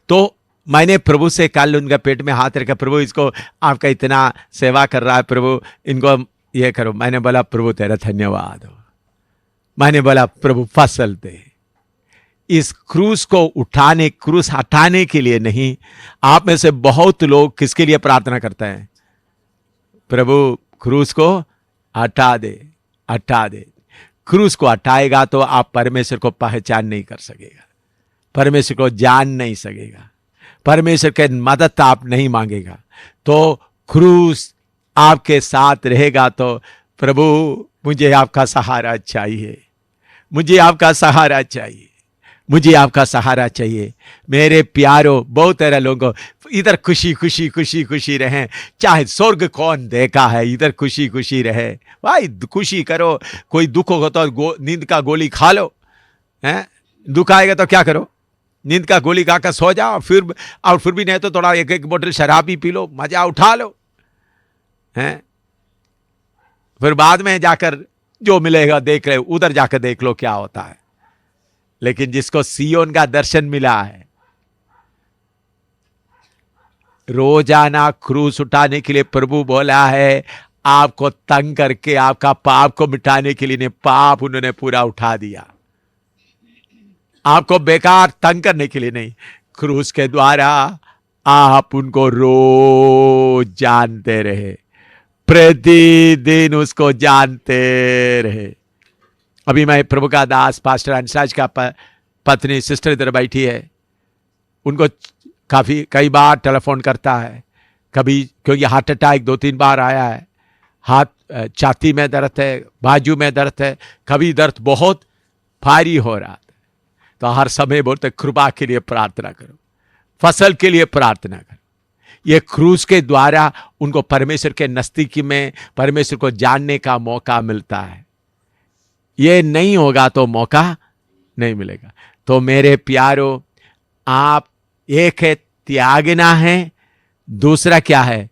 तो मैंने प्रभु से कल उनका पेट में हाथ रखा, प्रभु इसको आपका इतना सेवा कर रहा है, प्रभु इनको ये करो। मैंने बोला प्रभु तेरा धन्यवाद हो। मैंने बोला प्रभु फसल दे। इस क्रूस को उठाने, क्रूस हटाने के लिए नहीं। आप में से बहुत लोग किसके लिए प्रार्थना करते हैं? प्रभु क्रूस को हटा दे, हटा दे। क्रूस को हटाएगा तो आप परमेश्वर को पहचान नहीं कर सकेगा, परमेश्वर को जान नहीं सकेगा, परमेश्वर के मदद आप नहीं मांगेगा। तो क्रूस आपके साथ रहेगा तो प्रभु मुझे आपका सहारा चाहिए, मुझे आपका सहारा चाहिए, मुझे आपका सहारा चाहिए। मेरे प्यारो, बहुत तरह लोगों इधर खुशी खुशी खुशी खुशी रहें, चाहे स्वर्ग कौन देखा है, इधर खुशी खुशी रहे भाई, खुशी करो। कोई दुख होगा तो नींद का गोली खा लो, हैं? दुख आएगा तो क्या करो, नींद का गोली खाकर सो जाओ, फिर भी नहीं तो थोड़ा एक एक बोतल शराब ही पी लो, मजा उठा लो, हैं? फिर बाद में जाकर जो मिलेगा देख रहे, उधर जाकर देख लो क्या होता है। लेकिन जिसको सियोन का दर्शन मिला है, रोजाना क्रूस उठाने के लिए प्रभु बोला है, आपको तंग करके आपका पाप को मिटाने के लिए पाप उन्होंने पूरा उठा दिया। आपको बेकार तंग करने के लिए नहीं, क्रूस के द्वारा आप उनको रोज जानते रहे, प्रतिदिन उसको जानते रहे। अभी मैं प्रभु का दास पास्टर अंशराज का पत्नी सिस्टर इधर बैठी है, उनको कई बार टेलीफोन करता है, कभी क्योंकि हार्ट अटैक 2-3 बार आया है, हाथ छाती में दर्द है, बाजू में दर्द है, कभी दर्द बहुत भारी हो रहा था। तो हर समय बोलते कृपा के लिए प्रार्थना करो, फसल के लिए प्रार्थना करो। ये क्रूस के द्वारा उनको परमेश्वर के नजदीकी में परमेश्वर को जानने का मौका मिलता है। ये नहीं होगा तो मौका नहीं मिलेगा। तो मेरे प्यारो, आप एक है त्यागना है, दूसरा क्या है,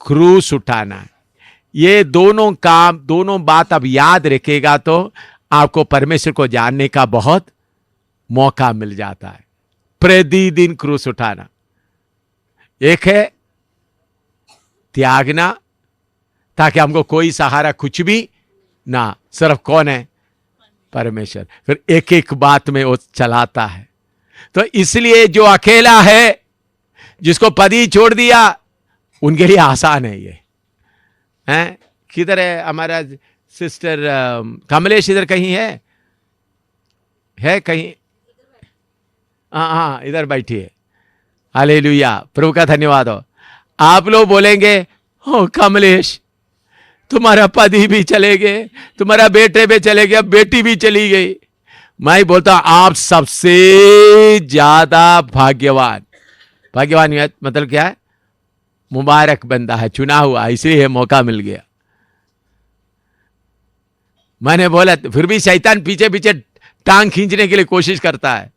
क्रूस उठाना है। ये दोनों काम, दोनों बात अब याद रखेगा तो आपको परमेश्वर को जानने का बहुत मौका मिल जाता है। प्रतिदिन क्रूस उठाना, एक है त्यागना ताकि हमको कोई सहारा कुछ भी ना, सिर्फ कौन है, परमेश्वर। फिर एक एक बात में वो चलाता है। तो इसलिए जो अकेला है, जिसको पति छोड़ दिया, उनके लिए आसान है ये, हैं? किधर है हमारा सिस्टर कमलेश, इधर कहीं है कहीं? हाँ, इधर बैठी है। हालेलुया, प्रभु का धन्यवाद हो। आप लोग बोलेंगे, ओ कमलेश, तुम्हारा पति भी चले गए, तुम्हारा बेटे भी चले गए, बेटी भी चली गई। मैं बोलता हूं आप सबसे ज्यादा भाग्यवान मतलब क्या है, मुबारक बंदा है, चुना हुआ, इसलिए मौका मिल गया। मैंने बोला, फिर भी शैतान पीछे पीछे टांग खींचने के लिए कोशिश करता है।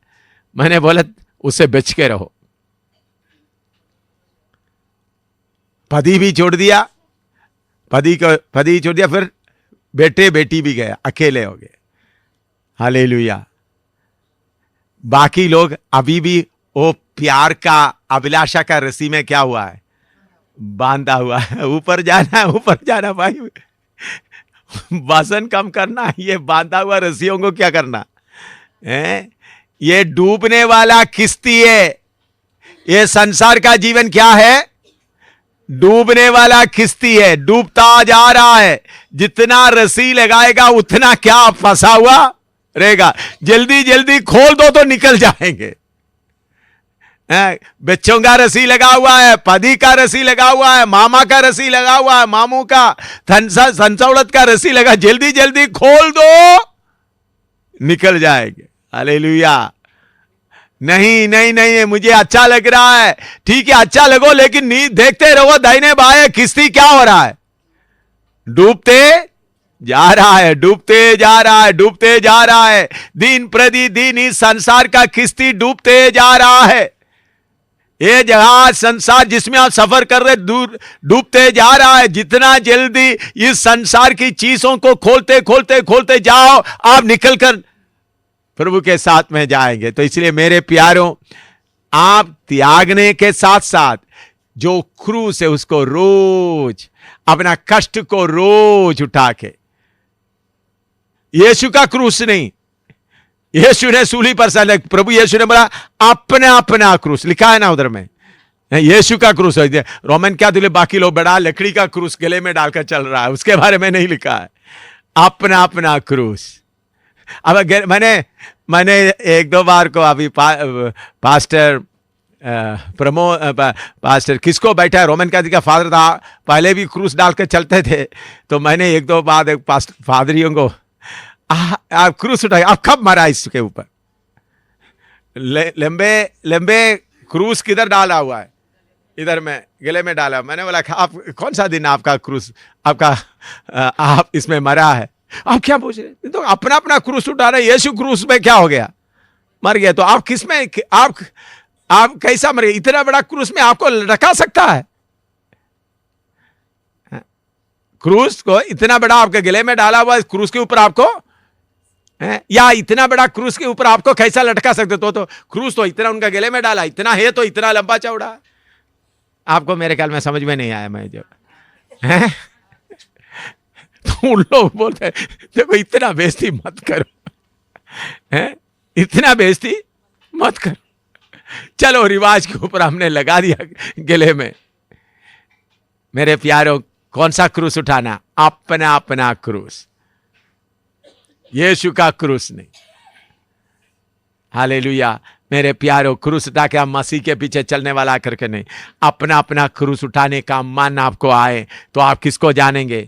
मैंने बोला उससे बच के रहो। पति भी छोड़ दिया, पति छोड़ दिया, फिर बेटे बेटी भी गया, अकेले हो गए। हालेलुया। बाकी लोग अभी भी वो प्यार का, अभिलाषा का रस्सी में क्या हुआ है, बांधा हुआ है। ऊपर जाना भाई, वजन कम करना, ये बांधा हुआ रस्सियों को क्या करना है? ये डूबने वाला किश्ती है। ये संसार का जीवन क्या है, डूबने वाला किश्ती है, डूबता जा रहा है। जितना रस्सी लगाएगा उतना क्या फंसा हुआ रहेगा। जल्दी जल्दी खोल दो तो निकल जाएंगे। बच्चों का रस्सी लगा हुआ है, पति का रस्सी लगा हुआ है, मामा का रस्सी लगा हुआ है, मामू का संसौलत का रस्सी लगा, जल्दी जल्दी खोल दो निकल जाएंगे। हालेलुया। नहीं, मुझे अच्छा लग रहा है, ठीक है, अच्छा लगो, लेकिन देखते रहो दाहिने बाएं किश्ती क्या हो रहा है, डूबते जा रहा है, डूबते जा रहा है, डूबते जा रहा है। दिन प्रतिदिन इस संसार का किश्ती डूबते जा रहा है। ये जहाज संसार जिसमें आप सफर कर रहे दूर डूबते जा रहा है। जितना जल्दी इस संसार की चीजों को खोलते खोलते खोलते जाओ, आप निकलकर प्रभु के साथ में जाएंगे। तो इसलिए मेरे प्यारों, आप त्यागने के साथ साथ जो क्रूस है उसको रोज, अपना कष्ट को रोज उठा के, यीशु का क्रूस नहीं, यीशु ने सूली पर सर, प्रभु यीशु ने बोला अपना अपना क्रूस, लिखा है ना उधर में, यीशु का क्रूस है। रोमन क्या दिले, बाकी लोग बड़ा लकड़ी का क्रूस गले में डालकर चल रहा है, उसके बारे में नहीं लिखा है, अपना अपना क्रूस। अब मैंने 1-2 बार को अभी पास्टर पास्टर किसको बैठा है, रोमन कैथोलिक का फादर था, पहले भी क्रूस डाल के चलते थे। तो मैंने एक दो बार एक फादरियों को आप क्रूस उठाए, आप कब मरा इसके ऊपर, लंबे लंबे क्रूस किधर डाला हुआ है, इधर में गले में डाला। मैंने बोला आप कौन सा दिन आपका क्रूस आपका आप इसमें मरा है, आप क्या पूछ रहे, तो अपना अपना क्रूस उठा रहे। यीशु क्रूस में क्या हो गया, मर गया, तो आप किस में आप कैसा मर गए, इतना बड़ा क्रूस में आपको रखा सकता है, क्रूस को इतना बड़ा आपके गले में डाला हुआ क्रूस के ऊपर आपको या इतना बड़ा क्रूस के ऊपर आपको कैसा लटका सकते, तो क्रूस तो इतना उनका गले में डाला, इतना है तो इतना लंबा चौड़ा। आपको मेरे ख्याल में समझ में नहीं आया मैं जो है तो उन लोग बोलते हैं देखो इतना बेइज्जती मत करो, हैं इतना बेइज्जती मत करो, चलो रिवाज के ऊपर हमने लगा दिया गले में। मेरे प्यारों, कौन सा क्रूस उठाना, अपना अपना क्रूस, यीशु का क्रूस नहीं। हालेलुया। मेरे प्यारों, क्रूस उठा के आप मसीह के पीछे चलने वाला करके नहीं, अपना अपना क्रूस उठाने का मन आपको आए तो आप किसको जानेंगे,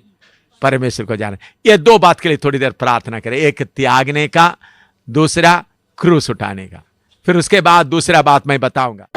परमेश्वर को जाने। ये दो बात के लिए थोड़ी देर प्रार्थना करें, एक त्यागने का, दूसरा क्रूस उठाने का। फिर उसके बाद दूसरा बात मैं बताऊंगा।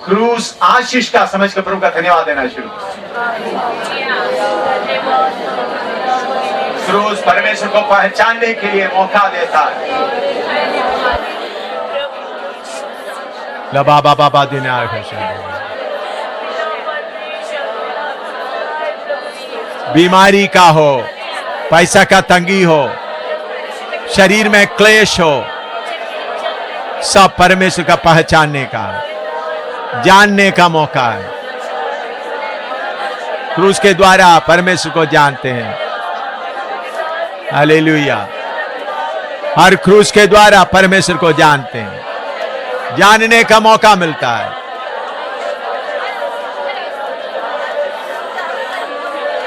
क्रूस आशीष का समझ कर प्रभु का धन्यवाद देना शुरू। क्रूस परमेश्वर को पहचानने के लिए मौका देता है। लबा बाबा दिन बीमारी का हो, पैसा का तंगी हो, शरीर में क्लेश हो, सब परमेश्वर का पहचानने का, जानने का मौका है। क्रूस के द्वारा परमेश्वर को जानते हैं। हालेलुया। हर क्रूस के द्वारा परमेश्वर को जानते हैं, जानने का मौका मिलता है।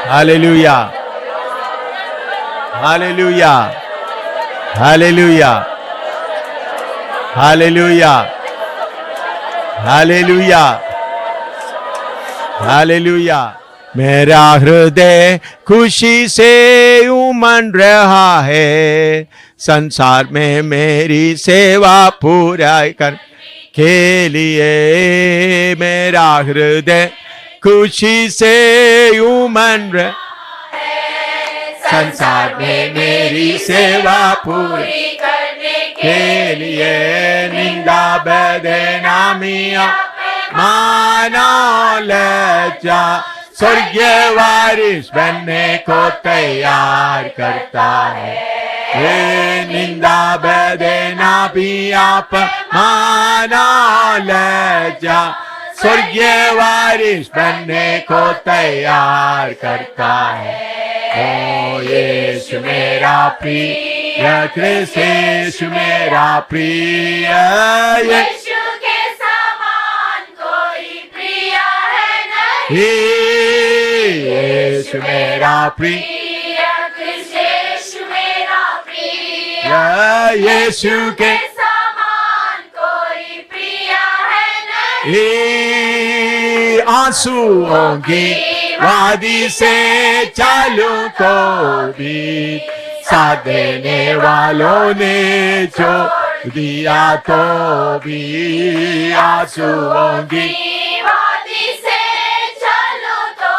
Hallelujah, hallelujah, hallelujah, hallelujah, hallelujah, hallelujah. मेरा हृदय खुशी से उमड़ रहा है, संसार में मेरी सेवा पूरा कर के लिए मेरा हृदय खुशी से उमड़ रहा है। संसार में मेरी सेवा पूरी करने के लिए निंदा बदनामियां माना लज्जा स्वर्गीय वारिस बनने को तैयार करता है। ये निंदा बदनामियां माना लज्जा स्वर्गीय वारिस बनने को तैयार करता है। ओ यीशु मेरा प्रिय कृष्ण, यीशु मेरा प्रिय, यीशु के समान कोई प्रिय है नहीं। यीशु मेरा प्रिय, कृष्ण यीशु मेरा प्रिय, यीशु के समान कोई प्रिय है नहीं। आंसुओं की वादी से चालू तो भी साथ देने वालों ने छोड़ दिया तो भी आंसुओं की वादी से चलो तो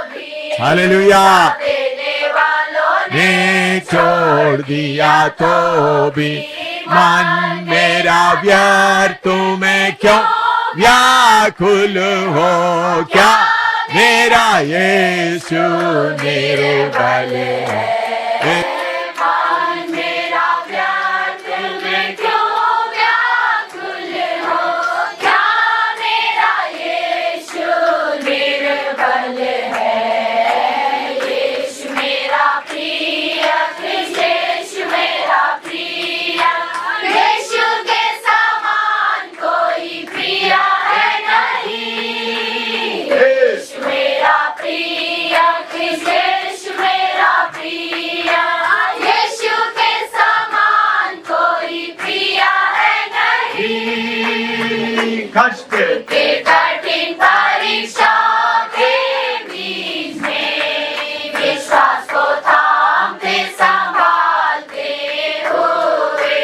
भी हालेलुया देने वालों ने छोड़ दिया तो भी मन मेरा व्यर्थ में क्यों व्याकुल हो, क्या मेरा यीशु निर्बल है। मन मेरा व्यर्थ में क्यों व्याकुल हो, क्या मेरा यीशु निर्बल है। यीशु मेरा प्रिय, कृष्ण यीशु मेरा प्रिय, यीशु के समान कोई प्रिय है नहीं। यीशु मेरा प्रिय, कृष्ण यीशु मेरा प्रिय, यीशु के समान कोई प्रिय है नहीं। कष्ट के कठिन परीक्षा के बीच में विश्वास को थामते संभालते हुए,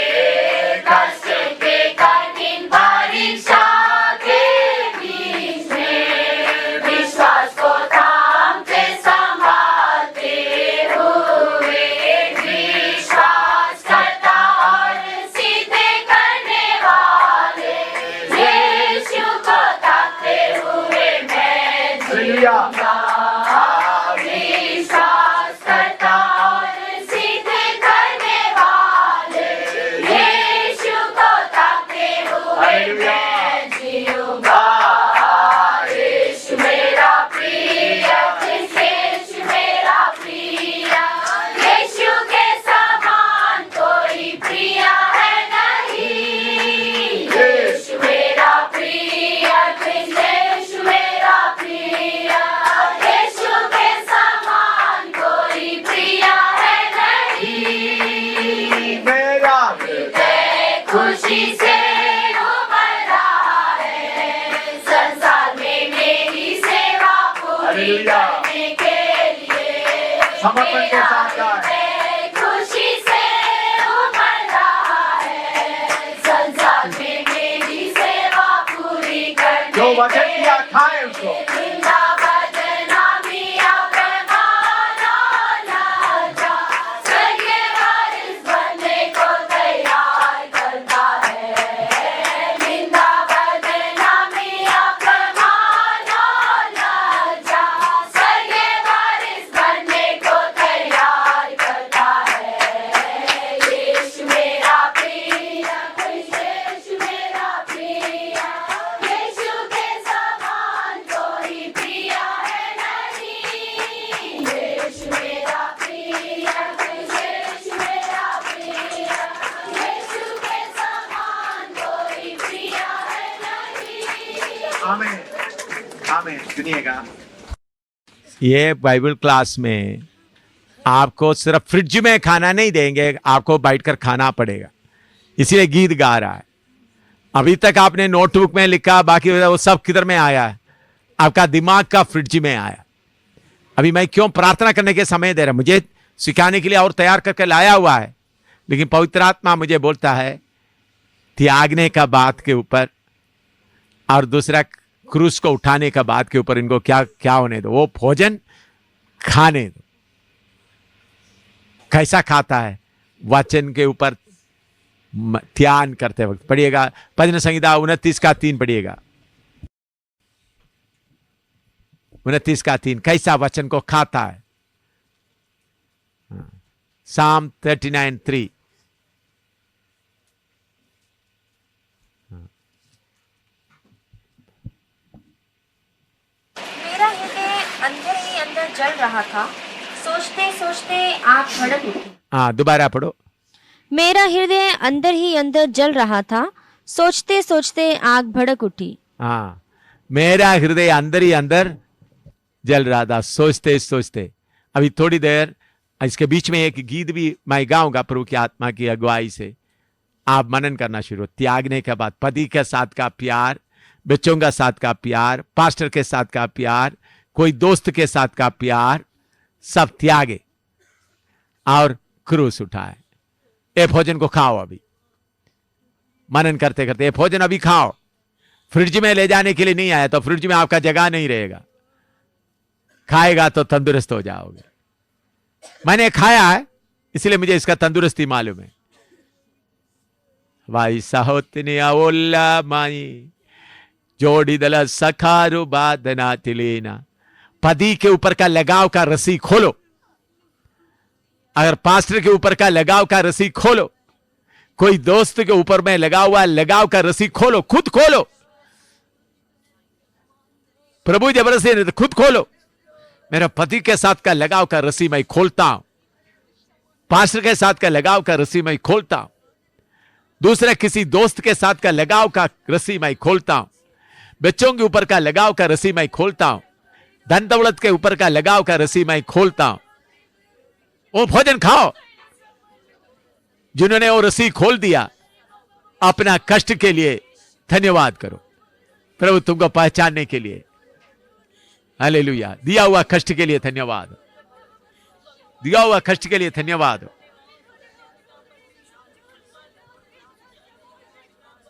कष्ट के कठिन परीक्षा के बीच में विश्वास को थामते संभालते हुए, विश्वास करता और सीधे करने वाले यीशु को ताकते हुए मैं जीऊंगा। विश्वास करता और सीधे करने वाले यीशु को ताकते हुए मैं जीऊंगा। यीशु मेरा प्रिय, कृष्ण यीशु मेरा प्रिय, यीशु के समान कोई प्रिय है नहीं। यीशु मेरा प्रिय, कृष्ण यीशु मेरा प्रिय, यीशु के समान कोई प्रिय है नहीं। मेरा हृदय खुशी से उमड़ रहा है, संसार में मेरी सेवा पूरी हालेलुया। करने के लिए समर्पण के साथ गाएं। हृदय खुशी से उमड़ रहा है, संसार में मेरी सेवा पूरी करने जो वचन के दिया खाए उसको। निंदा बदनामियां अपमान और लज्जा स्वर्गीय वारिस बनने को तैयार करता है। निंदा बदनामियां अपमान और लज्जा स्वर्गीय वारिस बनने को तैयार करता है। यीशु मेरा प्रिय, कृष्ण यीशु मेरा प्रिय, यीशु के समान कोई प्रिय है नहीं। यीशु मेरा प्रिय, कृष्ण यीशु मेरा प्रिय, यीशु के समान कोई प्रिय है नहीं। आमीन आमीन। सुनिएगा, ये बाइबल क्लास में आपको सिर्फ फ्रिज में खाना नहीं देंगे, आपको बैठकर खाना पड़ेगा। इसीलिए गीत गा रहा है। अभी तक आपने नोटबुक में लिखा, बाकी वो सब किधर में आया है? आपका दिमाग का फ्रिज में आया। अभी मैं क्यों प्रार्थना करने के समय दे रहा, मुझे सिखाने के लिए और तैयार करके लाया हुआ है, लेकिन पवित्र आत्मा मुझे बोलता है त्यागने का बात के ऊपर और दूसरा क्रूस को उठाने का बाद के ऊपर इनको क्या क्या होने दो, वो भोजन खाने दो। कैसा खाता है? वचन के ऊपर ध्यान करते वक्त। पढ़िएगा भजन संहिता 29:3 पढ़िएगा, 29:3। कैसा वचन को खाता है? Psalm 39:3। मेरा हृदय अंदर ही अंदर जल रहा था, सोचते सोचते आग भड़क उठी। हाँ, दोबारा पढ़ो। मेरा हृदय अंदर ही अंदर जल रहा था, सोचते सोचते आग भड़क उठी। हाँ, मेरा हृदय अंदर ही अंदर जल रहा था, सोचते सोचते। अभी थोड़ी देर इसके बीच में एक गीत भी मैं गाऊंगा प्रभु की आत्मा की अगुवाई से। आप मनन करना शुरू। त्यागने के बाद पति के साथ का प्यार, बच्चों का साथ का प्यार, पास्टर के साथ का प्यार, कोई दोस्त के साथ का प्यार, सब त्यागे और क्रूस उठाए। ये भोजन को खाओ। अभी मनन करते करते ये भोजन अभी खाओ। फ्रिज में ले जाने के लिए नहीं आया तो फ्रिज में आपका जगह नहीं रहेगा। खाएगा तो तंदुरुस्त हो जाओगे। मैंने खाया है इसलिए मुझे इसका तंदुरुस्ती मालूम है। वाई साहोतने ओल्ला माई जोड़ी दला सखारु बादना तिलेना। पति के ऊपर का लगाव का रस्सी खोलो। अगर पास्टर के ऊपर का लगाव का रस्सी खोलो, कोई दोस्त के ऊपर में लगा हुआ लगाव का रस्सी खोलो, खुद खोलो। प्रभु जबरदस्ती नहीं, खुद खोलो। मेरा पति के साथ का लगाव का रस्सी मैं खोलता हूं, पास्टर के साथ का लगाव का रस्सी मैं खोलता हूं, दूसरे किसी दोस्त के साथ का लगाव का रस्सी मैं खोलता हूं, बच्चों के ऊपर का लगाव का रस्सी मैं खोलता हूं, धन दौलत के ऊपर का लगाव का रस्सी मैं खोलता हूं। वो भोजन खाओ। जिन्होंने वो रस्सी खोल दिया, अपना कष्ट के लिए धन्यवाद करो प्रभु तुमको पहचानने के लिए। हालेलुया। दिया हुआ कष्ट के लिए धन्यवाद, दिया हुआ कष्ट के लिए धन्यवाद।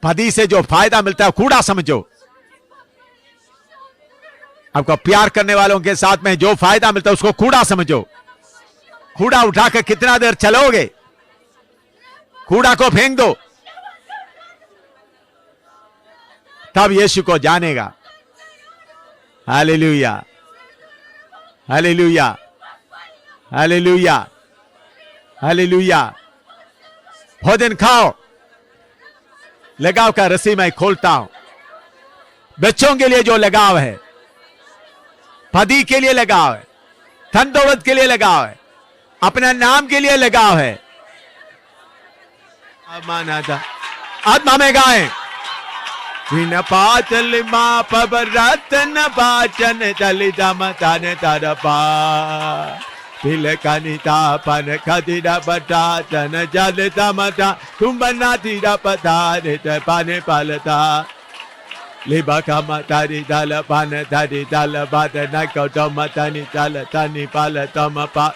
पति से जो फायदा मिलता है कूड़ा समझो। आपको प्यार करने वालों के साथ में जो फायदा मिलता है उसको कूड़ा समझो। कूड़ा उठाकर कितना देर चलोगे? कूड़ा को फेंक दो, तब यीशु को जानेगा। Hallelujah, hallelujah, hallelujah, hallelujah. भोजन खाओ। लगाव का रस्सी मैं खोलता हूं। बच्चों के लिए जो लगाव है, पति के लिए लगाव है, धन दौलत के लिए लगाव है, अपना नाम के लिए लगाव है। आत्मा में गाएं। विन पाचल मां पबर रतन पाचन चलिता मताने तरपा तिल कनिता पन खदिरा बटा चन जलता मता तुम बना तीरा पतारे पाने पालता लिबा का मतारी दल पान धरी दल बात न कौटो मतनी चल तनी पाल तम पा